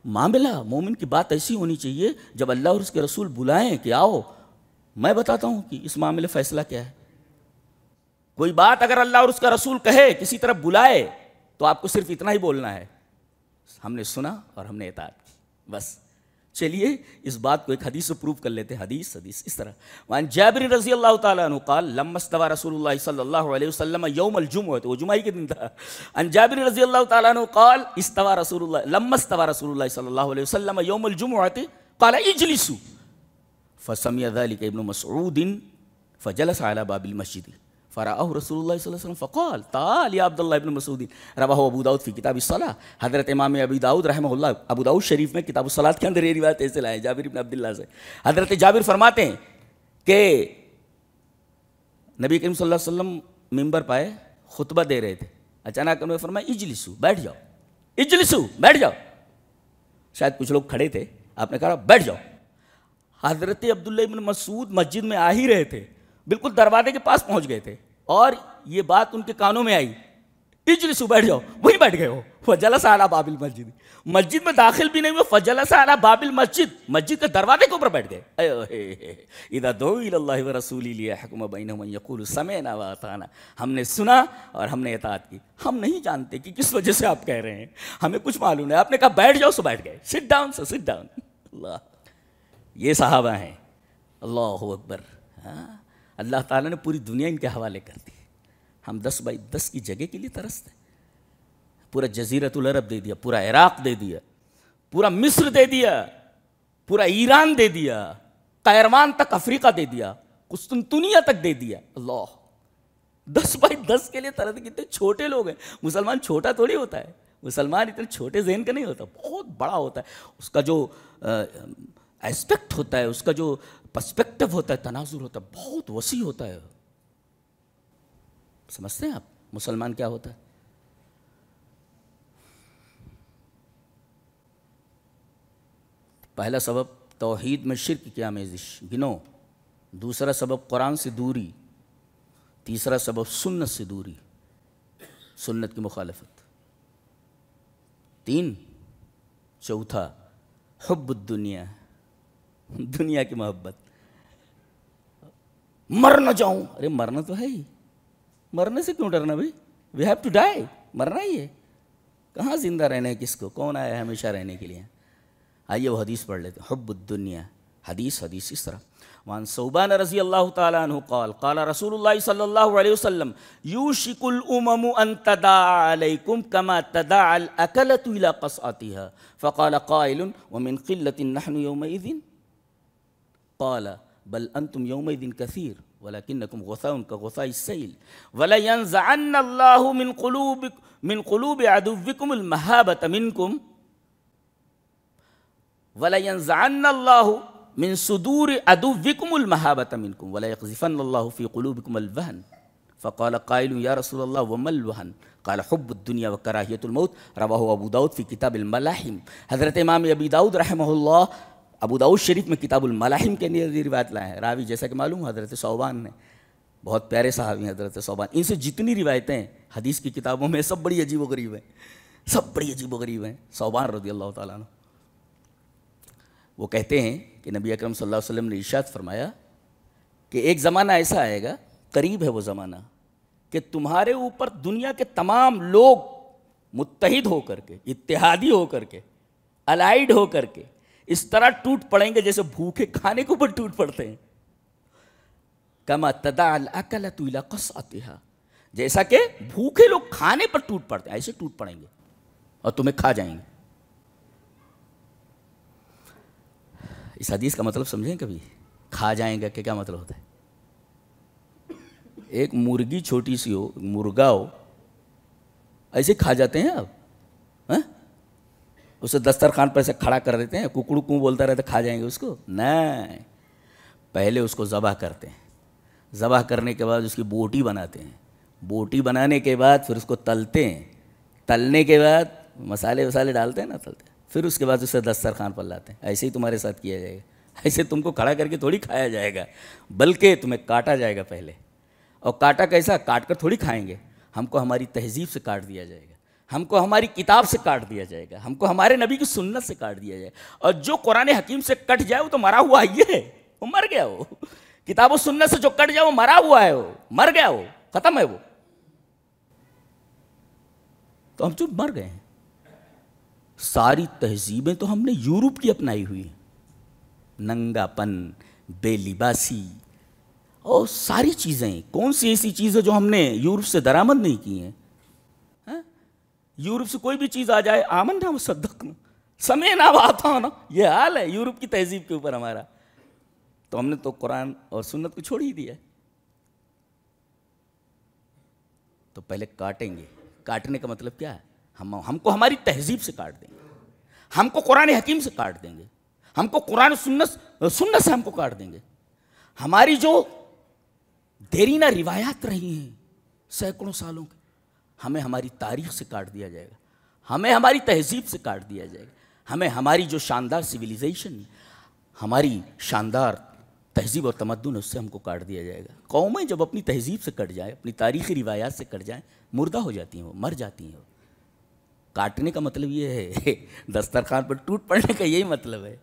معاملہ، مومن کی بات ایسی ہونی چاہیے جب اللہ اور اس کے رسول بلائیں کہ آؤ میں بتاتا ہوں کہ اس معاملے فیصلہ کیا ہے. کوئی بات اگر اللہ اور اس کا رسول کہے، کسی طرف بلائے، تو آپ کو صرف اتنا ہی بولنا ہے، ہم نے سنا اور ہم نے اطاعت کی، بس. چلیے اس بات کو ایک حدیث سے پروو کر لیتے ہیں. حدیث اس طرح. وعن جابر رضی اللہ تعالی عنہ قال لما استوى رسول اللہ صلی اللہ علیہ وسلم یوم الجمعہ، وہ جمعہ کے دن تھا. عن جابر رضی اللہ تعالی عنہ قال استوى رسول اللہ لما استوى رسول اللہ صلی اللہ علیہ وسلم یوم الجمعہ قال اجلسوا فسمع ذلك ابن مسعود فجلس على باب المسجد فرآه رسول اللہ صلی اللہ علیہ وسلم فقال تعال یا عبد اللہ ابن مسعود. رواہ ابو داؤد فی کتاب الصلاۃ. حضرت امام ابی داؤد رحمہ اللہ ابو داؤد شریف میں کتاب الصلاۃ کے اندر یہ روایت ایسے لائے جابر ابن عبداللہ سے. حضرت جابر فرماتے ہیں کہ نبی کریم صلی اللہ علیہ وسلم ممبر پائے خطبہ دے رہے تھے. اچانک انہوں نے فرمایا اجلسو، بیٹھ جاؤ، اجلسو، بیٹھ جاؤ. شاید کچھ لوگ کھڑے تھے، آپ نے کہا بیٹھ جاؤ. حضرت عبداللہ ابن مسعود مسجد میں آ ہی رہے تھے، بالکل دروازے کے پاس پہنچ گئے تھے اور یہ بات ان کے کانوں میں آئی، اجلسو، بیٹھ جاؤ. وہی بیٹھ گئے ہو. فجلس علی باب المسجد، مسجد میں داخل بھی نہیں ہوئے، فجلس علی باب المسجد، مسجد کے دروازے کے اوپر بیٹھ گئے. اذا دعوا الی اللہ ورسولہ لیحکم بینہم ان یقولوا سمعنا واطعنا. ہم نے سنا اور ہم نے اطاعت کی. ہم نہیں جانتے کہ کس وجہ سے آپ کہہ رہے ہیں، ہمیں کچھ معلوم نہیں. آپ نے کہا بیٹھ جاؤ، سو بیٹھ گئے. سٹ ڈاؤن، سو سٹ ڈاؤن. اللہ، یہ صحابہ ہیں. اللہ اکبر. اللہ تعالیٰ نے پوری دنیا ان کے حوالے کر دی. ہم 10x10 کی جگہ کے لیے ترستے ہیں. پورا جزیرۃ العرب دے دیا، پورا عراق دے دیا، پورا مصر دے دیا، پورا ایران دے دیا، قیروان تک افریقہ دے دیا، قسطنطنیہ تک دے دیا. اللہ، 10x10 کے لیے ترستے. کتنے چھوٹے لوگ ہیں. مسلمان چھوٹا تھوڑی ہوتا ہے، مسلمان اتنے چھوٹے ذہن کا نہیں ہوتا، بہت بڑا ہوتا ہے. اس کا جو ایسپیکٹ ہوتا ہے، اس کا جو پرسپیکٹو ہوتا ہے، تناظر ہوتا ہے، بہت وسیع ہوتا ہے. سمجھتے ہیں آپ مسلمان کیا ہوتا ہے؟ پہلا سبب توحید میں شرک کی آمیزش، گنو. دوسرا سبب قرآن سے دوری. تیسرا سبب سنت سے دوری، سنت کی مخالفت. 3، چوتھا حب الدنیا، دنیا کی محبت. مر نہ جاؤں. ارے مرنا تو ہے ہی، مرنے سے کیوں ڈرنا بھائی؟ We have to die. مرنا ہی ہے. کہاں زندہ رہنا ہے کس کو؟ کون آیا ہے ہمیشہ رہنے کے لیے؟ آئیے وہ حدیث پڑھ لیتے ہیں. حب الدنیا. حدیث اس طرح. وعن ثوبان رضی اللہ تعالی عنہ قال قال رسول اللہ صلی اللہ علیہ وسلم یوشک الامم ان تداعى علیکم کما تداعى الاکلۃ الى قصعتها فقال قائل ومن قلة نحن یومئذ قال بل انتم یومئذ کثیر ولکنکم غثاء کغثاء السیل ولینزعن اللہ من قلوب عدوکم المہابۃ منکم وَلَيَنزَعَنَّ اللَّهُ مِن صُدُورِ عَدُوِّكُمُ الْمَهَابَةَ مِنْكُمْ وَلَيَقْذِفَنَّ اللَّهُ فِي قُلُوبِكُمُ الْوَهْنَ فَقَالَ قَائِلٌ يَا رَسُولَ اللَّهِ وَمَا الْوَهْنُ قَالَ حُبُّ الدُّنْيَا وَكَرَاهِيَةُ الْمَوْتِ رواه ابو داؤد فی کتاب الملاحم۔ حضرت امام ابی داؤد رحمہ اللہ ابو داؤد شریف میں کتاب الملاحم کے اندر روایت لائے ہیں۔ راوی جیسا کہ معلوم حضرت ثوبان نے، بہت پیارے صحابی ہیں حضرت ثوبان۔ ان سے جتنی روایتیں حدیث کی کتابوں میں سب بڑی عجیب و غریب ہیں، سب بڑی عجیب و غریب ہیں۔ ثوبان رضی اللہ تعالیٰ عنہ وہ کہتے ہیں کہ نبی اکرم صلی اللہ علیہ وسلم نے ارشاد فرمایا کہ ایک زمانہ ایسا آئے گا، قریب ہے وہ زمانہ، کہ تمہارے اوپر دنیا کے تمام لوگ متحد ہو کر کے، اتحادی ہو کر کے، الائیڈ ہو کر کے اس طرح ٹوٹ پڑیں گے جیسے بھوکے کھانے کے اوپر ٹوٹ پڑتے ہیں۔ کما تداعی الاکلۃ الی قصعتھا، جیسا کہ بھوکے لوگ کھانے پر ٹوٹ پڑتے ہیں ایسے ٹوٹ پڑیں گے اور تمہیں کھا جائیں گے۔ اس حدیث کا مطلب سمجھیں کبھی؟ کھا جائیں گا کہ کیا مطلب ہوتا ہے؟ ایک مرغی چھوٹی سی ہو، مرغا ہو، ایسے کھا جاتے ہیں آپ؟ اسے دسترخوان پر ایسے کھڑا کر دیتے ہیں، ککڑو کوں بولتا رہتا کھا جائیں گے اس کو؟ نہیں، پہلے اس کو ذبح کرتے ہیں، ذبح کرنے کے بعد اس کی بوٹی بناتے ہیں، بوٹی بنانے کے بعد پھر اس کو تلتے ہیں، تلنے کے بعد مسالے وسالے ڈالتے ہیں نا، تلتے ہیں، پھر اس کے بعد اسے دسترخوان پر لاتے ہیں۔ ایسے ہی تمہارے ساتھ کیا جائے گا، ایسے تم کو کھڑا کر کے تھوڑی کھایا جائے گا، بلکہ تمہیں کاٹا جائے گا پہلے۔ اور کاٹا کیسا؟ کاٹ کر تھوڑی کھائیں گے، ہم کو ہماری تہذیب سے کاٹ دیا جائے گا، ہم کو ہماری کتاب سے کاٹ دیا جائے گا، ہم کو ہمارے نبی کی سنت سے کاٹ دیا جائے گا۔ اور جو قرآن حکیم سے کٹ جائے وہ تو مرا ہوا ہی ہے، وہ مر گیا۔ وہ کتاب و سنت سے جو کٹ جائے وہ مرا ہوا ہے، وہ مر گیا، وہ ختم ہے۔ وہ تو ہم چپ مر گئے ہیں۔ ساری تہذیبیں تو ہم نے یورپ کی اپنائی ہوئی ہیں، ننگا پن، بے لباسی اور ساری چیزیں۔ کون سی ایسی چیزیں جو ہم نے یورپ سے درآمد نہیں کی ہیں؟ یورپ سے کوئی بھی چیز آ جائے، آمنا وصدقنا سمعنا وأطعنا، یہ حال ہے یورپ کی تہذیب کے اوپر ہمارا۔ تو ہم نے تو قرآن اور سنت کو چھوڑ ہی دیا ہے۔ تو پہلے کاٹیں گے۔ کاٹنے کا مطلب کیا ہے؟ ہم کو ہماری تہذیب سے کاٹ دیں گے، ہم کو قرآن حکیم سے کاٹ دیں گے، ہم کو قرآن سنت سے ہم کو کاٹ دیں گے۔ ہماری جو دیرینہ روایات رہی ہیں سینکڑوں سالوں کی، ہمیں ہماری تاریخ سے کاٹ دیا جائے گا، ہمیں ہماری تہذیب سے کاٹ دیا جائے گا، ہمیں ہماری جو شاندار سویلائزیشن، ہماری شاندار تہذیب اور تمدن، اس سے ہم کو کاٹ دیا جائے گا۔ قومیں جب اپنی تہذیب سے کٹ جائیں، اپنی تاریخی روایات سے کٹ جائیں، مردہ ہو جاتی ہیں، وہ مر جاتی ہیں۔ کاٹنے کا مطلب یہ ہے، دسترخوان پر ٹوٹ پڑنے کا یہی مطلب ہے۔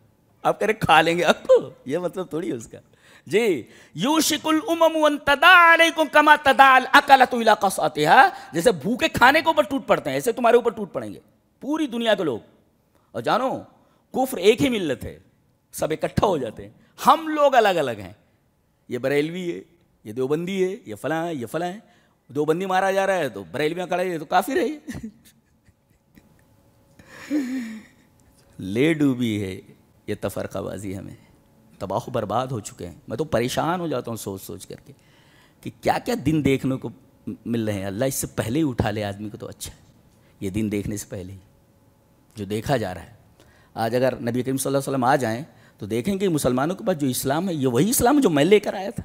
آپ کہہ رہے کھا لیں گے آپ کو، یہ مطلب تھوڑی ہے اس کا۔ جی یوشک الامم ان تداعی علیکم کما تداعی الاکلۃ الی قصعتھا، جیسے بھوکے کھانے کے اوپر ٹوٹ پڑتے ہیں ایسے تمہارے اوپر ٹوٹ پڑیں گے پوری دنیا کے لوگ۔ اور جانو کفر ایک ہی ملت ہے، سب اکٹھا ہو جاتے ہیں، ہم لوگ الگ الگ ہیں۔ یہ بریلوی ہے، یہ دیوبندی ہے، یہ فلاں ہے، یہ فلاں ہے۔ دیوبندی مارا جا رہا ہے تو بریلویاں کھڑے ہیں تو کافر ہے۔ لے ڈوبی ہے یہ تفرقہ بازی، ہمیں تباہ و برباد ہو چکے ہیں۔ میں تو پریشان ہو جاتا ہوں سوچ سوچ کر کے کہ کیا کیا دن دیکھنے کو مل رہے ہیں۔ اللہ اس سے پہلے ہی اٹھا لے آدمی کو تو اچھا ہے، یہ دن دیکھنے سے پہلے ہی جو دیکھا جا رہا ہے۔ آج اگر نبی کریم صلی اللہ علیہ وسلم آ جائیں تو دیکھیں کہ مسلمانوں کے پاس جو اسلام ہے یہ وہی اسلام ہے جو میں لے کر آیا تھا۔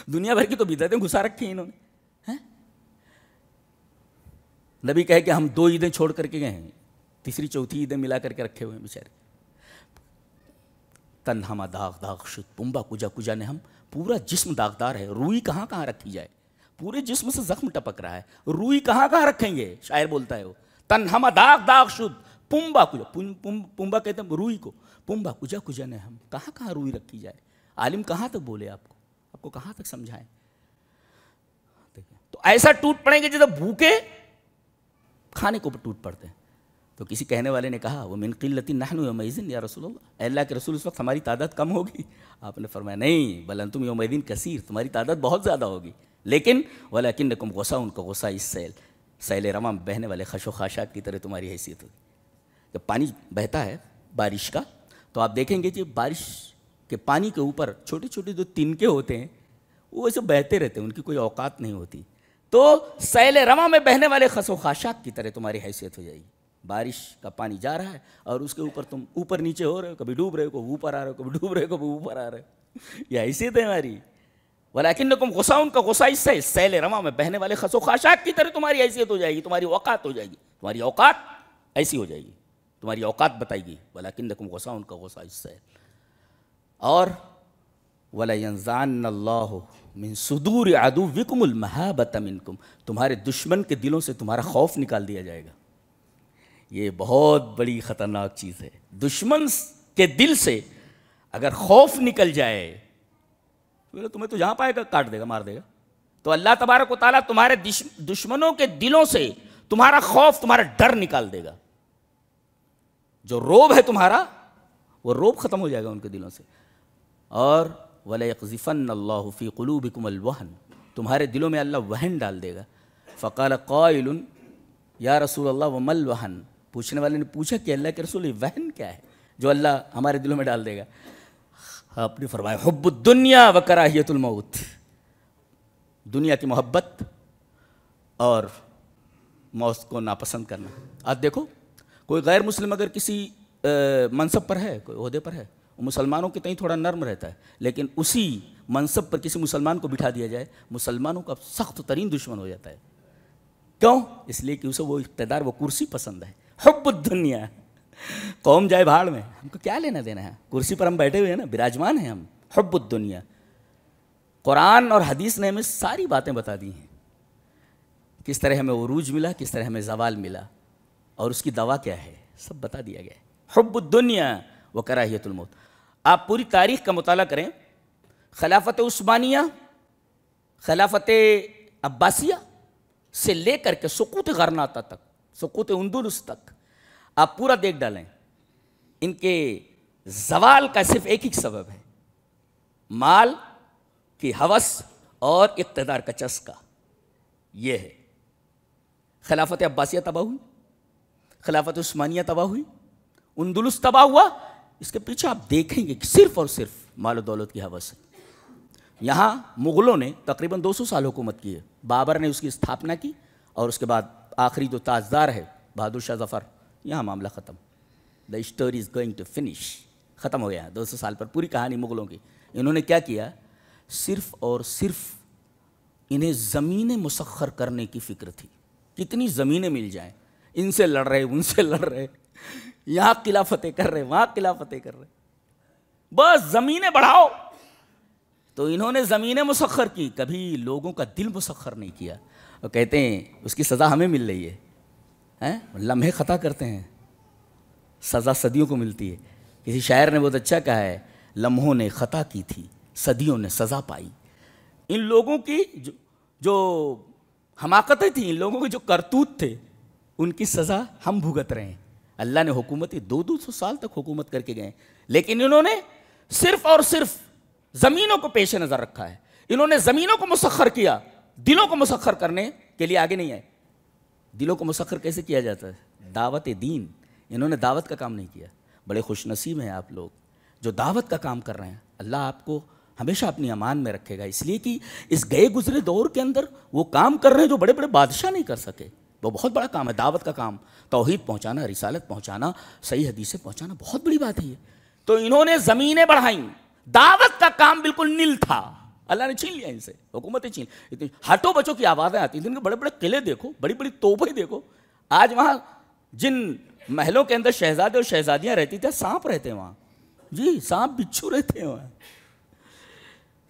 دنیا بھر کی تو بدعتیں گھسا رکھی ہیں انہوں نے۔ نبی کہے کہ ہم 2 عیدیں چھوڑ کر کے گئے ہیں، تیسری چوتھی عیدیں ملا کر کے رکھے ہوئے ہیں بیچارے۔ تن ہما داغ داغ شد پمبا کجا کجا نے ہم، پورا جسم داغدار ہے، روئی کہاں کہاں رکھی جائے، پورے جسم سے زخم ٹپک رہا ہے، روئی کہاں کہاں رکھیں گے؟ شاعر بولتا ہے وہ تن ہما داغ داغ شد پمبا کجا، پمبا کہتے ہیں روئی کو، پمبا کجا کجا نے ہم، کہاں کہاں روئی رکھی جائے؟ عالم کہاں تک بولے آپ کو کہاں تک سمجھائیں؟ تو ایسا ٹوٹ پڑیں گے جیسے بھوکے کھانے کو ٹوٹ پڑتے ہیں۔ تو کسی کہنے والے نے کہا وہ من قلۃ نحن یومئذ یا رسول اللہ، اے اللہ کے رسول اس وقت ہماری تعداد کم ہوگی؟ آپ نے فرمایا نہیں، بل انتم یومئذ کثیر، تمہاری تعداد بہت زیادہ ہوگی، لیکن ولکنکم غثاء کغثاء السیل، سیل رواں بہنے والے خش و خاشاک کی طرح تمہاری حیثیت ہوگی۔ جب پانی بہتا ہے بارش کا تو آپ دیکھیں گے کہ بارش کے پانی کے اوپر چھوٹے چھوٹے جو تنکے ہوتے ہیں وہ ایسے بہتے رہتے ہیں، ان کی کوئی اوقات نہیں ہوتی. تو سیل رواں میں بہنے والے خس و خاشاک کی طرح تمہاری حیثیت ہو جائے گی. بارش کا پانی جا رہا ہے اور اس کے اوپر تم اوپر نیچے ہو رہے ہو، کبھی ڈوب رہے ہو، کبھی اوپر آ رہے ہو، کبھی ڈوب رہے ہو، کبھی اوپر آ رہے ہو. یہ حیثیت ہے ہماری. ولیکنکم غصاء کا غصہ اس سے سیل رواں میں بہنے والے خس و خاشاک کی طرح تمہاری حیثیت ہو جائے گی، تمہاری اوقات ہو جائے گی، تمہاری اوقات ایسی ہو جائے گی، تمہاری اوقات بتائے گی. ولیکنکم غصاء کا غصہ اس سے. اور وَلَيَنزَعَنَّ اللَّهُ مِن صُدُورِ عَدُوِّكُمُ الْمَهَابَةَ مِنْكُمْ، تمہارے دشمن کے دلوں سے تمہارا خوف نکال دیا جائے گا. یہ بہت بڑی خطرناک چیز ہے. دشمن کے دل سے اگر خوف نکل جائے تمہیں تو جہاں پائے گا کاٹ دے گا، مار دے گا. تو اللہ تبارک و تعالیٰ تمہارے دشمنوں کے دلوں سے تمہارا خوف، تمہارا ڈر نکال دے گا. جو روب ہے تمہارا، وہ روب ختم ہو جائے گا ان کے دلوں سے. اور وَلَيَقْذِفَنَّ اللَّهُ فِي قُلُوبِكُمُ الْوَهْنَ، تمہارے دلوں میں اللہ وہن ڈال دے گا. فَقَالَ قَائِلٌ یا رسول اللہ وَمَا الْوَهْنُ، پوچھنے والے نے پوچھا کہ اللہ کے رسول یہ وہن کیا ہے جو اللہ ہمارے دلوں میں ڈال دے گا؟ آپ نے فرمایا حب الدنیا وکراہیت الموت، دنیا کی محبت اور موت کو ناپسند کرنا. آج دیکھو کوئی غیر مسلم اگر کسی منصب پر ہے، کوئی عہدے پر ہے، وہ مسلمانوں کے تئیں تھوڑا نرم رہتا ہے، لیکن اسی منصب پر کسی مسلمان کو بٹھا دیا جائے، مسلمانوں کا سخت ترین دشمن ہو جاتا ہے. کیوں؟ اس لیے کہ اسے وہ اقتدار، وہ کرسی پسند ہے. حب الدنیا، قوم جائے بھاڑ میں، ہم کو کیا لینا دینا ہے، کرسی پر ہم بیٹھے ہوئے ہیں نا، براجمان ہیں ہم. حب الدنیا. قرآن اور حدیث نے ہمیں ساری باتیں بتا دی ہیں، کس طرح ہمیں عروج ملا، کس طرح ہمیں زوال ملا، اور اس کی دوا کیا ہے، سب بتا دیا گیا ہے. حب الدنیا وکراہیت الموت. آپ پوری تاریخ کا مطالعہ کریں، خلافت عثمانیہ، خلافت عباسیہ سے لے کر کے سقوط غرناطہ تک، سقوط اندلس تک، آپ پورا دیکھ ڈالیں، ان کے زوال کا صرف ایک ہی سبب ہے، مال کی ہوس اور اقتدار کا چسکا. یہ ہے. خلافت عباسیہ تباہ ہوئی، خلافت عثمانیہ تباہ ہوئی، اندلس تباہ ہوا. اس کے پیچھے آپ دیکھیں گے کہ صرف اور صرف مال و دولت کی ہوس ہے. یہاں مغلوں نے تقریباً 200 سال حکومت کی ہے. بابر نے اس کی استھاپنا کی، اور اس کے بعد آخری جو تاجدار ہے بہادر شاہ ظفر، یہاں معاملہ ختم. The story is going to finish. ختم ہو گیا 200 سال پر پوری کہانی مغلوں کی. انہوں نے کیا کیا؟ صرف اور صرف انہیں زمینیں مسخر کرنے کی فکر تھی. کتنی زمینیں مل جائیں، ان سے لڑ رہے، ان سے لڑ رہے، یہاں قلعہ فتح کر رہے، وہاں قلعہ فتح کر رہے، بس زمینیں بڑھاؤ. تو انہوں نے زمینیں مسخر کی، کبھی لوگوں کا دل مسخر نہیں کیا. اور کہتے ہیں اس کی سزا ہمیں مل رہی ہے. لمحے خطا کرتے ہیں، سزا صدیوں کو ملتی ہے. کسی شاعر نے بہت اچھا کہا ہے، لمحوں نے خطا کی تھی، صدیوں نے سزا پائی. ان لوگوں کی جو حماقتیں تھیں، ان لوگوں کے جو کرتوت تھے، ان کی سزا ہم بھگت رہے ہیں. اللہ نے حکومتی 200 سال تک حکومت کر کے گئے، لیکن انہوں نے صرف اور صرف زمینوں کو پیش نظر رکھا ہے. انہوں نے زمینوں کو مسخر کیا، دلوں کو مسخر کرنے کے لیے آگے نہیں آئے. دلوں کو مسخر کیسے کیا جاتا ہے؟ دعوت دین. انہوں نے دعوت کا کام نہیں کیا. بڑے خوش نصیب ہیں آپ لوگ جو دعوت کا کام کر رہے ہیں. اللہ آپ کو ہمیشہ اپنی امان میں رکھے گا، اس لیے کہ اس گئے گزرے دور کے اندر وہ کام کر رہے ہیں جو بڑے بڑے بادشاہ نہیں کر سکے. وہ بہت بڑا کام ہے، دعوت کا کام. توحید پہنچانا، رسالت پہنچانا، صحیح حدیثیں پہنچانا بہت بڑی بات ہے یہ. تو انہوں نے زمینیں بڑھائیں، دعوت کا کام بالکل نل تھا. اللہ نے چھین لیا ان سے، حکومتیں چھین. اتنی ہٹو بچوں کی آوازیں آتی تھیں، ان کے بڑے بڑے قلعے دیکھو، بڑی بڑی توپیں دیکھو. آج وہاں جن محلوں کے اندر شہزادے اور شہزادیاں رہتی تھیں، سانپ رہتے ہیں وہاں. جی سانپ بچھو رہتے ہیں وہاں.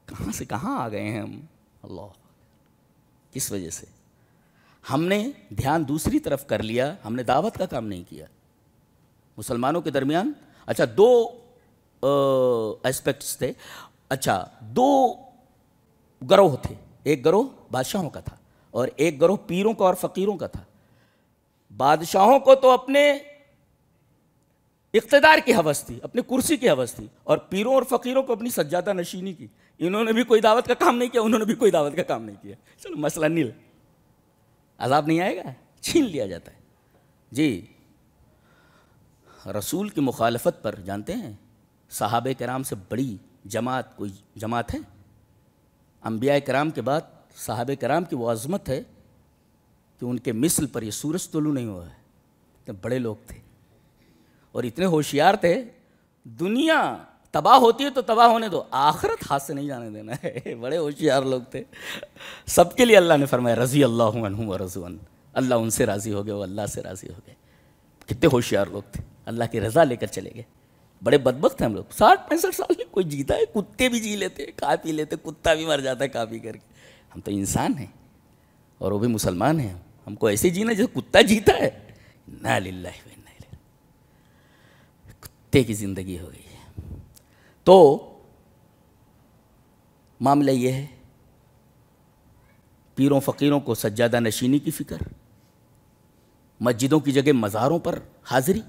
کہاں سے کہاں آ گئے ہیں ہم. اللہ، کس وجہ سے ہم نے دھیان دوسری طرف کر لیا، ہم نے دعوت کا کام نہیں کیا. مسلمانوں کے درمیان اچھا 2 اسپیکٹس تھے. اچھا 2 گروہ تھے. ایک گروہ بادشاہوں کا تھا اور ایک گروہ پیروں کا اور فقیروں کا تھا. بادشاہوں کو تو اپنے اقتدار کی ہوس تھی، اپنے کرسی کی ہوس تھی، اور پیروں اور فقیروں کو اپنی سجادہ نشینی کی. انہوں نے بھی کوئی دعوت کا کام نہیں کیا، انہوں نے بھی کوئی دعوت کا کام نہیں کیا. چلو مسئلہ نیل، عذاب نہیں آئے گا، چھین لیا جاتا ہے. جی رسول کی مخالفت پر جانتے ہیں صحابہ کرام سے بڑی جماعت کوئی جماعت ہے؟ انبیاء کرام کے بعد صحابہ کرام کی وہ عظمت ہے کہ ان کے مثل پر یہ سورج طلوع نہیں ہوا ہے. اتنے بڑے لوگ تھے اور اتنے ہوشیار تھے. دنیا تباہ ہوتی ہے تو تباہ ہونے دو, آخرت ہاتھ سے نہیں جانے دینا ہے. بڑے ہوشیار لوگ تھے. سب کے لیے اللہ نے فرمایا رضی اللہ عنہم ورضوا عنہ, اللہ ان سے راضی ہو گئے, وہ اللہ سے راضی ہو گئے. کتنے ہوشیار لوگ تھے, اللہ کی رضا لے کر چلے گئے. بڑے بدبخت ہیں ہم لوگ. 60-65 سال میں کوئی جیتا ہے؟ کتے بھی جی لیتے, کھا پی لیتے, کتا بھی مر جاتا ہے کھا پی کر کے. ہم تو انسان ہیں اور وہ بھی مسلمان ہیں. ہم کو ایسے جینا جیسے کتا جیتا ہے. انا للہ و انا الیہ, کتے کی زندگی ہو گئی ہے. تو معاملہ یہ ہے, پیروں فقیروں کو سجادہ نشینی کی فکر, مسجدوں کی جگہ مزاروں پر حاضری.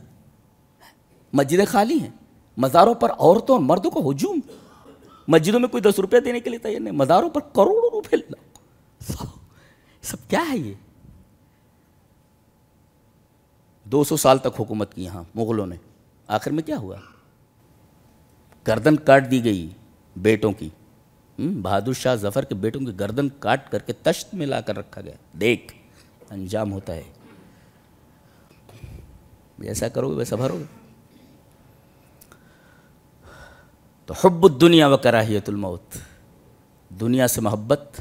مسجدیں خالی ہیں, مزاروں پر عورتوں اور مردوں کا ہجوم. مسجدوں میں کوئی 10 روپے دینے کے لیے تیار نہیں, مزاروں پر کروڑوں روپے. سب کیا ہے یہ؟ 200 سال تک حکومت کی یہاں مغلوں نے. آخر میں کیا ہوا؟ گردن کاٹ دی گئی بیٹوں کی. بہادر شاہ ظفر کے بیٹوں کی گردن کاٹ کر کے تشت میں لا کر رکھا گیا. دیکھ انجام ہوتا ہے. جیسا کرو گے ویسا بھرو گے. تو حب الدنیا و کراہیت الموت, دنیا سے محبت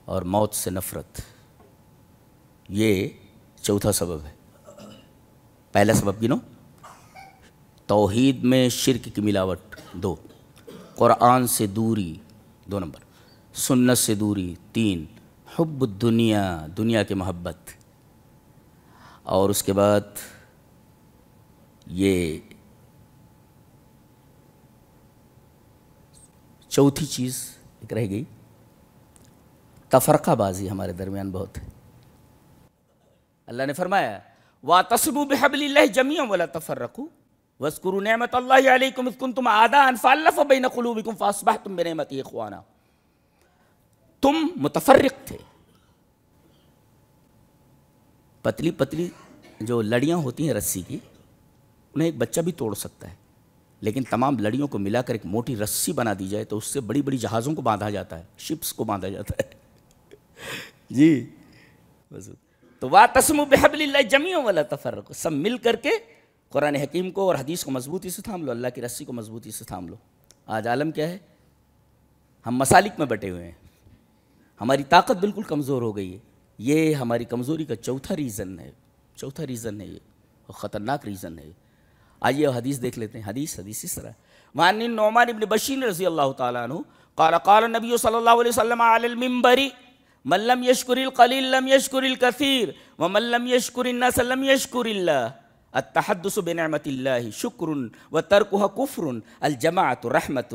اور موت سے نفرت, یہ چوتھا سبب ہے. پہلا سبب گنو, توحید میں شرک کی ملاوٹ 2, قرآن سے دوری 2 نمبر, سنت سے دوری 3, حب الدنیا, دنیا کی محبت, اور اس کے بعد یہ چوتھی چیز ایک رہ گئی, تفرقہ بازی ہمارے درمیان بہت ہے. اللہ نے فرمایا وَاعْتَصِمُوا بِحَبْلِ اللَّهِ جَمِيعًا وَلَا تَفَرَّقُوا وَاذْكُرُوا نِعْمَةَ اللَّهِ عَلَيْكُمْ إِذْ كُنْتُمْ أَعْدَاءً فَأَلَّفَ بَيْنَ قُلُوبِكُمْ فَأَصْبَحْتُمْ بِنِعْمَتِهِ إِخْوَانًا. تم متفرق تھے. پتلی پتلی جو لڑیاں ہوتی ہیں رسی کی, انہیں ایک بچہ بھی توڑ سکتا ہے, لیکن تمام لڑیوں کو ملا کر ایک موٹی رسی بنا دی جائے تو اس سے بڑی بڑی جہازوں کو باندھا جاتا ہے, شپس کو باندھا جاتا ہے. جی تو وَاعْتَصِمُوا بِحَبْلِ اللَّهِ جَمِيعًا وَلَا تَفَرَّقُوا, سب مل کر کے قرآن حکیم کو اور حدیث کو مضبوطی سے تھام لو, اللہ کی رسی کو مضبوطی سے تھام لو. آج عالم کیا ہے, ہم مسالک میں بٹے ہوئے ہیں, ہماری طاقت بالکل کمزور ہو گئی ہے. یہ ہماری کمزوری کا چوتھا ریزن ہے یہ, اور خطرناک ریزن ہے. آئیے حدیث دیکھ لیتے ہیں. حدیث اس طرح, وعن النعمان بن بشیر رضی اللہ تعالیٰ عنہ قال قال النبی صلی اللہ علیہ وسلم علی المنبر من لم يشکر القلیل لم یشکر الکثیر ومن لم یشکر الناس لم یشکر اللہ. التحدث بنعمت اللہ شکر وترکها کفر, الجماعت رحمت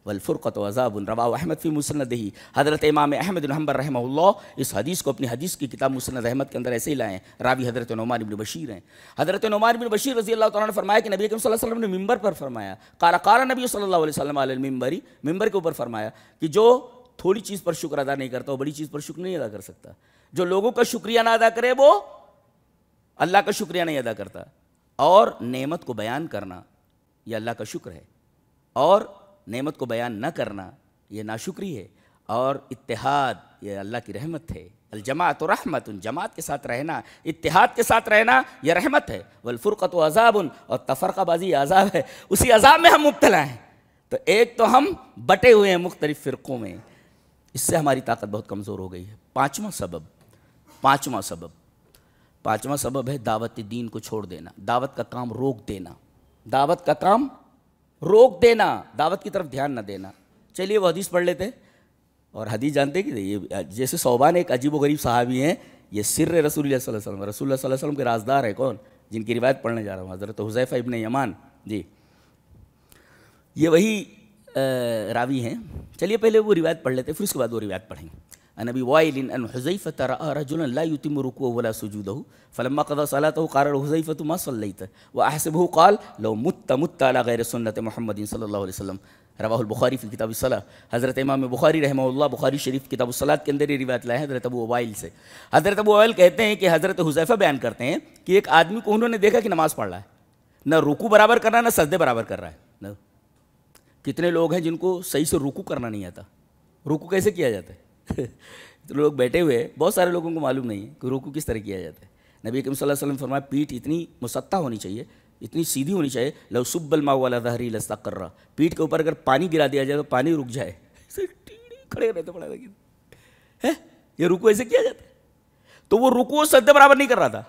والفرقۃ عذاب, رواہ احمد فی مسندہ. حضرت امام احمد بن حنبل رحمہ اللہ اس حدیث کو اپنی حدیث کی کتاب مسند احمد کے اندر ایسے ہی لائے ہیں. راوی حضرت نعمان بن بشیر ہیں. حضرت نعمان بن بشیر رضی اللہ تعالیٰ نے فرمایا کہ نبی اکرم صلی اللہ علیہ وسلم نے ممبر پر فرمایا, قال نبی صلی اللہ علیہ وسلم علی المنبر, ممبر کے اوپر فرمایا کہ جو تھوڑی چیز پر شکر ادا نہیں کرتا وہ بڑی چیز پر شکر نہیں ادا کر سکتا. جو لوگوں کا شکریہ نہ ادا کرے وہ اللہ کا شکریہ نہیں ادا کرتا. اور نعمت کو بیان کرنا یہ اللہ کا شکر ہے, اور نعمت کو بیان نہ کرنا یہ ناشکری ہے. اور اتحاد یہ اللہ کی رحمت ہے. الجماعت رحمت, جماعت کے ساتھ رہنا, اتحاد کے ساتھ رہنا یہ رحمت ہے. والفرقۃ عذاب, اور تفرقہ بازی عذاب ہے. اسی عذاب میں ہم مبتلا ہیں. تو ایک تو ہم بٹے ہوئے ہیں مختلف فرقوں میں, اس سے ہماری طاقت بہت کمزور ہو گئی ہے. پانچواں سبب ہے دعوت دین کو چھوڑ دینا, دعوت کا کام روک دینا, دعوت کی طرف دھیان نہ دینا. چلیے وہ حدیث پڑھ لیتے ہیں. اور حدیث جانتے کہ یہ جیسے صوبان ایک عجیب و غریب صحابی ہیں, یہ سر رسول اللہ صلی اللہ علیہ وسلم, رسول اللہ صلی اللہ علیہ وسلم کے رازدار ہے کون, جن کی روایت پڑھنے جا رہا ہوں, حضرت حذیفہ ابن یمان. جی یہ وہی راوی ہیں. چلیے پہلے وہ روایت پڑھ لیتے ہیں, پھر اس کے بعد وہ روایت پڑھیں گے. عن ابی وائل ان حذیفہ رأى رجلا لا يتم ركوعه ولا سجوده فلما قضى صلاته قال له حذیفہ ما صلیت واحسبه قال لو مت على غیر سنت محمد صلی اللہ علیہ وسلم. رواہ البخاری فی کتاب الصلاۃ. حضرت امام بخاری رحمہ اللہ بخاری شریف کتاب الصلاۃ کے اندر یہ روایت لائے ہیں حضرت ابو وائل سے. حضرت ابو وائل کہتے ہیں کہ حضرت حذیفہ بیان کرتے ہیں کہ ایک آدمی کو انہوں نے دیکھا کہ نماز پڑھ رہا ہے, نہ رکوع برابر کر رہا ہے نہ سجدے برابر کر رہا ہے. کتنے لوگ ہیں جن کو صحیح سے رکوع کرنا نہیں آتا, رکوع کیسے کیا جاتا ہے؟ تو لوگ بیٹھے ہوئے ہیں، بہت سارے لوگوں کو معلوم نہیں ہے کہ رکوع کس طرح کیا جاتا ہے۔ نبی کریم صلی اللہ علیہ وسلم نے فرمایا پیٹھ اتنی مسطح ہونی چاہیے، اتنی سیدھی ہونی چاہیے، لو صب الماء علی ظہری لاستقر، پیٹھ کے اوپر اگر پانی گرا دیا جائے تو پانی رک جائے، کھڑے رہتے پڑا ہے۔ یہ رکوع ایسے کیا جاتا ہے؟ تو وہ رکوع سجدے برابر نہیں کر رہا تھا،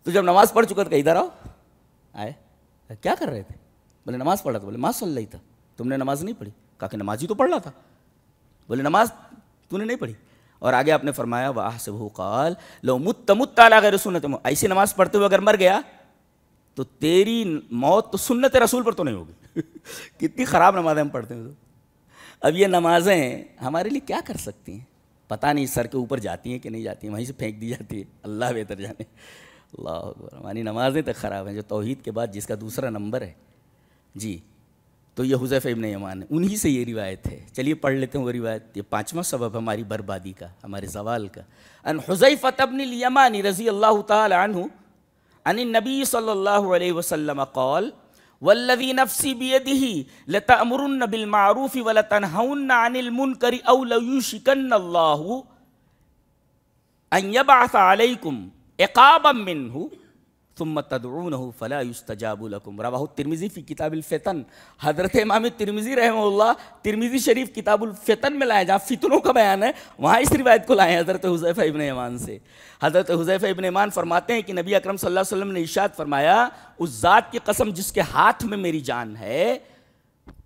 تو جب نماز پڑھ چکا تو ادھر آؤ، آئے کیا کر رہے تھے؟ بولے نماز پڑھ رہا تھا۔ بولے ما صلی تھا، تم نے نماز نہیں پڑھی؟ کہا کہ نماز ہی تو پڑھ رہا تھا۔ بولے نماز تو نے نہیں پڑھی؟ اور آگے آپ نے فرمایا وَأَحْسَبُهُ قال لو مت علی غیر سنت، ایسی نماز پڑھتے ہوئے اگر مر گیا تو تیری موت تو سنت رسول پر تو نہیں ہوگی۔ کتنی خراب نمازیں ہم پڑھتے ہیں۔ اب یہ نمازیں ہمارے لیے کیا کر سکتی ہیں؟ پتہ نہیں سر کے اوپر جاتی ہیں کہ نہیں جاتی ہیں، وہیں سے پھینک دی جاتی ہے، اللہ بہتر جانے۔ اللہ اکبر، ہماری نمازیں تو خراب ہیں، جو توحید کے بعد جس کا دوسرا نمبر ہے۔ جی تو یہ حذیفہ ابن یمان ہے، انہی سے یہ روایت ہے۔ چلیے پڑھ لیتے ہیں وہ روایت، یہ 5واں سبب ہماری بربادی کا، ہمارے زوال کا۔ ان حذیفہ بن الیمان رضی اللہ تعالی عنہ عن النبی صلی اللہ علیہ وسلم قال والذی نفسی بیدہ لتأمرن بالمعروف ولتنہون عن المنکر او لیوشکن اللہ ان یبعث علیکم عقابا منہ ثم تدعونہ فلا یستجاب لکم، رواہ الترمذی فی کتاب الفتن۔ حضرت امام ترمذی رحمہ اللہ ترمذی شریف کتاب الفتن میں لائے، جہاں فتنوں کا بیان ہے، وہاں اس روایت کو لائے حضرت حذیفہ ابن یمان سے۔ حضرت حذیفہ ابن یمان فرماتے ہیں کہ نبی اکرم صلی اللہ علیہ وسلم نے ارشاد فرمایا اس ذات کی قسم جس کے ہاتھ میں میری جان ہے،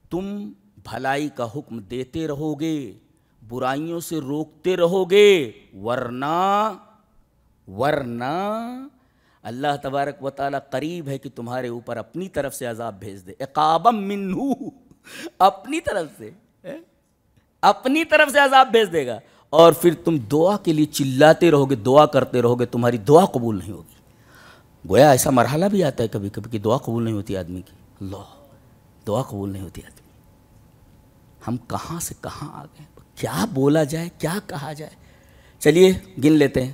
تم بھلائی کا حکم دیتے رہو گے، برائیوں سے روکتے رہو گے، ورنہ اللہ تبارک و تعالیٰ قریب ہے کہ تمہارے اوپر اپنی طرف سے عذاب بھیج دے، عقابا منہ، اپنی طرف سے عذاب بھیج دے گا، اور پھر تم دعا کے لیے چلاتے رہو گے، دعا کرتے رہو گے، تمہاری دعا قبول نہیں ہوگی۔ گویا ایسا مرحلہ بھی آتا ہے کبھی کبھی کہ دعا قبول نہیں ہوتی آدمی کی، اللہ دعا قبول نہیں ہوتی آدمی۔ ہم کہاں سے کہاں آ گئے، کیا بولا جائے، کیا کہا جائے۔ چلیے گن لیتے ہیں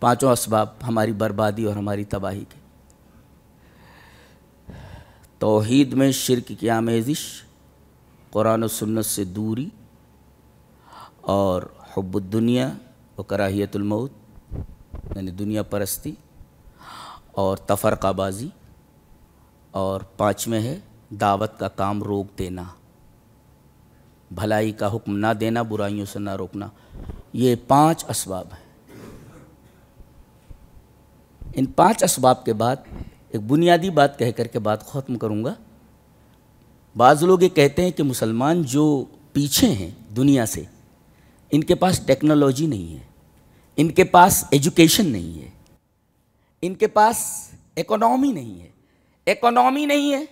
5 اسباب ہماری بربادی اور ہماری تباہی کے۔ توحید میں شرک کی آمیزش، قرآن و سنت سے دوری، اور حب الدنیا و کراہیت الموت یعنی دنیا پرستی، اور تفرقہ بازی، اور 5ویں ہے دعوت کا کام روک دینا، بھلائی کا حکم نہ دینا، برائیوں سے نہ روکنا۔ یہ 5 اسباب ہیں۔ ان 5 اسباب کے بعد ایک بنیادی بات کہہ کر کے بات ختم کروں گا۔ بعض لوگ یہ کہتے ہیں کہ مسلمان جو پیچھے ہیں دنیا سے، ان کے پاس ٹیکنالوجی نہیں ہے، ان کے پاس ایجوکیشن نہیں ہے، ان کے پاس اکنامی نہیں ہے،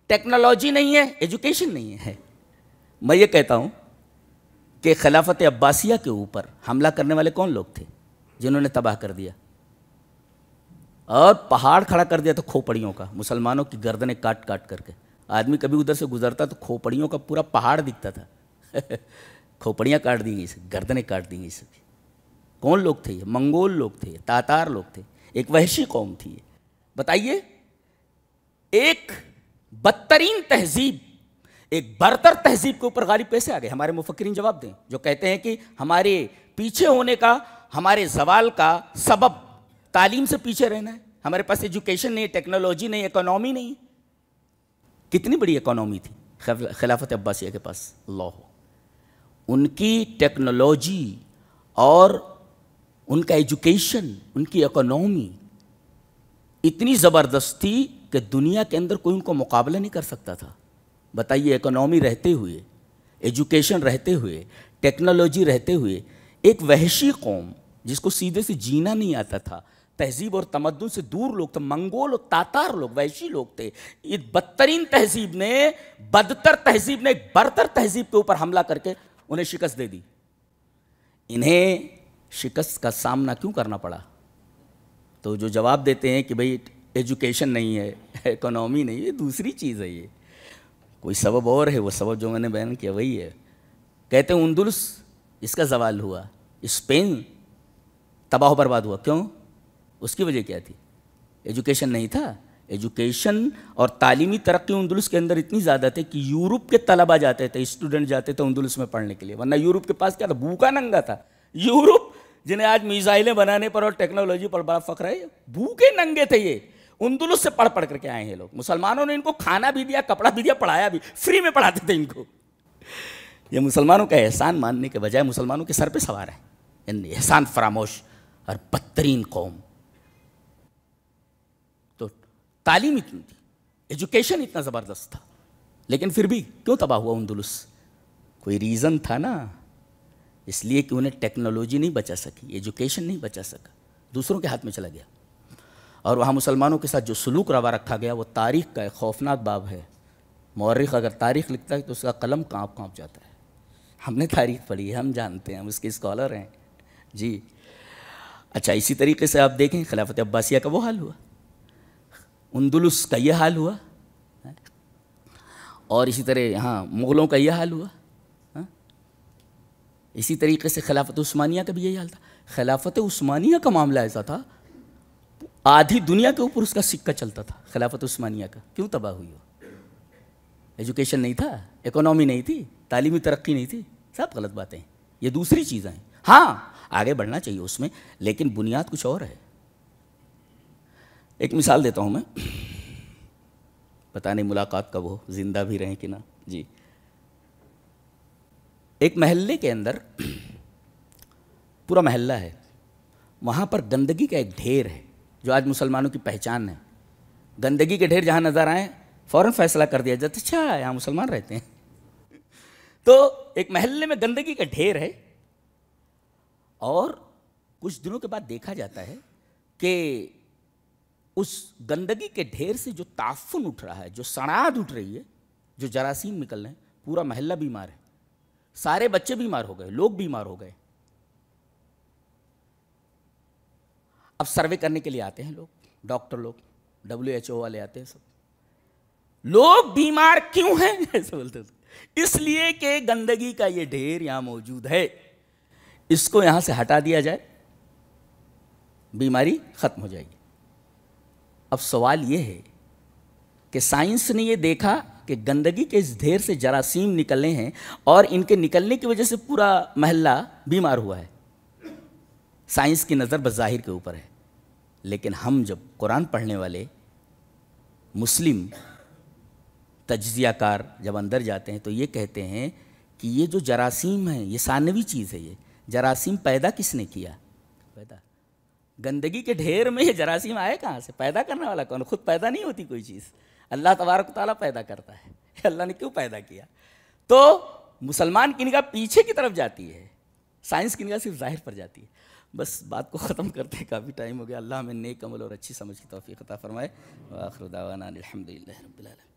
ٹیکنالوجی نہیں ہے، ایجوکیشن نہیں ہے۔ میں یہ کہتا ہوں کہ خلافت عباسیہ کے اوپر حملہ کرنے والے کون لوگ تھے جنہوں نے تباہ کر دیا اور پہاڑ کھڑا کر دیا؟ تو کھوپڑیوں کا، مسلمانوں کی گردنیں کاٹ کاٹ کر کے۔ آدمی کبھی ادھر سے گزرتا تو کھوپڑیوں کا پورا پہاڑ دکھتا تھا۔ کھوپڑیاں کاٹ دی گئی، گردنیں کاٹ دی گئی سبھی۔ کون لوگ تھے یہ؟ منگول لوگ تھے، تاتار لوگ تھے، ایک وحشی قوم تھی یہ۔ بتائیے ایک بدترین تہذیب، ایک برتر تہذیب کے اوپر غالب کیسے آ گئے؟ ہمارے مفکرین جواب دیں جو کہتے ہیں کہ ہمارے پیچھے ہونے کا، ہمارے زوال کا سبب تعلیم سے پیچھے رہنا ہے۔ ہمارے پاس ایجوکیشن نہیں، ٹیکنالوجی نہیں، اکانومی نہیں۔ کتنی بڑی اکانومی تھی خلافت عباسیہ کے پاس، اللہ! ان کی ٹیکنالوجی اور ان کا ایجوکیشن، ان کی اکانومی اتنی زبردست تھی کہ دنیا کے اندر کوئی ان کو مقابلہ نہیں کر سکتا تھا۔ بتائیے اکانومی رہتے ہوئے، ایجوکیشن رہتے ہوئے، ٹیکنالوجی رہتے ہوئے، ایک وحشی قوم جس کو سیدھے سے جینا نہیں آتا تھا، تہذیب اور تمدن سے دور لوگ تھے، منگول اور تاتار لوگ، وحشی لوگ تھے۔ یہ بدترین تہذیب نے، بدتر تہذیب نے ایک برتر تہذیب کے اوپر حملہ کر کے انہیں شکست دے دی۔ انہیں شکست کا سامنا کیوں کرنا پڑا؟ تو جو جواب دیتے ہیں کہ بھئی ایجوکیشن نہیں ہے، اکانومی نہیں، یہ دوسری چیز ہے، یہ کوئی سبب اور ہے۔ وہ سبب جو میں نے بیان کیا وہی ہے۔ کہتے ہیں اندلس اس کا زوال ہوا، اسپین تباہ و برباد ہوا، کیوں؟ اس کی وجہ کیا تھی؟ ایجوکیشن نہیں تھا، ایجوکیشن اور تعلیمی ترقی اندلس کے اندر اتنی زیادہ تھی کہ یورپ کے طلبہ جاتے تھے، اسٹوڈنٹ جاتے تھے اندلس میں پڑھنے کے لیے، ورنہ یورپ کے پاس کیا تھا؟ بھوکا ننگا تھا یورپ، جنہیں آج میزائلیں بنانے پر اور ٹیکنالوجی پر بڑا فخر ہے، بھوکے ننگے تھے یہ، اندلس سے پڑھ پڑھ کر کے آئے ہیں لوگ. مسلمانوں نے ان کو کھانا بھی دیا، کپڑا بھی دیا، پڑھایا بھی، فری میں پڑھاتے تھے ان کو. یہ مسلمانوں کا احسان ماننے کے بجائے مسلمانوں کے سر پہ سوار ہے، یعنی احسان فراموش اور بدترین قوم. تو تعلیم اتنی تھی، ایجوکیشن اتنا زبردست تھا، لیکن پھر بھی کیوں تباہ ہوا اندلس؟ کوئی ریزن تھا نا، اس لیے کہ انہیں ٹیکنالوجی نہیں بچا سکی، ایجوکیشن نہیں بچا سکا، دوسروں کے ہاتھ میں چلا گیا. اور وہاں مسلمانوں کے ساتھ جو سلوک روا رکھا گیا وہ تاریخ کا ایک خوفناک باب ہے. مورخ اگر تاریخ لکھتا ہے تو اس کا قلم کانپ جاتا ہے. ہم نے تاریخ پڑھی ہے، ہم جانتے ہیں، ہم اس کے اسکالر ہیں جی. اچھا، اسی طریقے سے آپ دیکھیں خلافت عباسیہ کا وہ حال ہوا، اندلس کا یہ حال ہوا، اور اسی طرح یہاں مغلوں کا یہ حال ہوا. اسی طریقے سے خلافت عثمانیہ کا بھی یہی حال تھا. خلافت عثمانیہ کا معاملہ ایسا تھا، آدھی دنیا کے اوپر اس کا سکہ چلتا تھا خلافت عثمانیہ کا. کیوں تباہ ہوئی ہو؟ ایجوکیشن نہیں تھا، اکانومی نہیں تھی، تعلیمی ترقی نہیں تھی، سب غلط باتیں ہیں. یہ دوسری چیزیں ہیں، ہاں آگے بڑھنا چاہیے اس میں، لیکن بنیاد کچھ اور ہے. ایک مثال دیتا ہوں میں، پتہ نہیں ملاقات کب ہو، زندہ بھی رہیں کہ نہ. جی، ایک محلے کے اندر پورا محلہ ہے، وہاں پر گندگی کا ایک ڈھیر ہے جو آج مسلمانوں کی پہچان ہے. گندگی کے ڈھیر جہاں نظر آئیں فوراً فیصلہ کر دیا جاتا، اچھا یہاں مسلمان رہتے ہیں. تو ایک محلے میں گندگی کا ڈھیر ہے، اور کچھ دنوں کے بعد دیکھا جاتا ہے کہ اس گندگی کے ڈھیر سے جو تعفن اٹھ رہا ہے، جو سڑاد اٹھ رہی ہے، جو جراثیم نکل رہے ہیں، پورا محلہ بیمار ہے. سارے بچے بیمار ہو گئے، لوگ بیمار ہو گئے. اب سروے کرنے کے لیے آتے ہیں لوگ، ڈاکٹر لوگ، WHO والے آتے ہیں، سب لوگ بیمار کیوں ہیں ایسے بولتے تھے، اس لیے کہ گندگی کا یہ ڈھیر یہاں موجود ہے، اس کو یہاں سے ہٹا دیا جائے، بیماری ختم ہو جائے گی. اب سوال یہ ہے کہ سائنس نے یہ دیکھا کہ گندگی کے اس ڈھیر سے جراثیم نکلے ہیں، اور ان کے نکلنے کی وجہ سے پورا محلہ بیمار ہوا ہے. سائنس کی نظر بظاہر کے اوپر ہے، لیکن ہم جب قرآن پڑھنے والے مسلم تجزیہ کار جب اندر جاتے ہیں تو یہ کہتے ہیں کہ یہ جو جراثیم ہیں یہ ثانوی چیز ہے. یہ جراثیم پیدا کس نے کیا؟ پیدا گندگی کے ڈھیر میں یہ جراثیم آئے کہاں سے؟ پیدا کرنے والا کون؟ خود پیدا نہیں ہوتی کوئی چیز، اللہ تبارک و تعالیٰ پیدا کرتا ہے. اللہ نے کیوں پیدا کیا؟ تو مسلمان کی نگاہ پیچھے کی طرف جاتی ہے، سائنس کی نگاہ صرف ظاہر پر جاتی ہے. بس بات کو ختم کرتے ہیں، کافی ٹائم ہو گیا. اللہ ہمیں نیک عمل اور اچھی سمجھ کی توفیق عطا فرمائے. وآخر دعوانا الحمدللہ رب العالمین.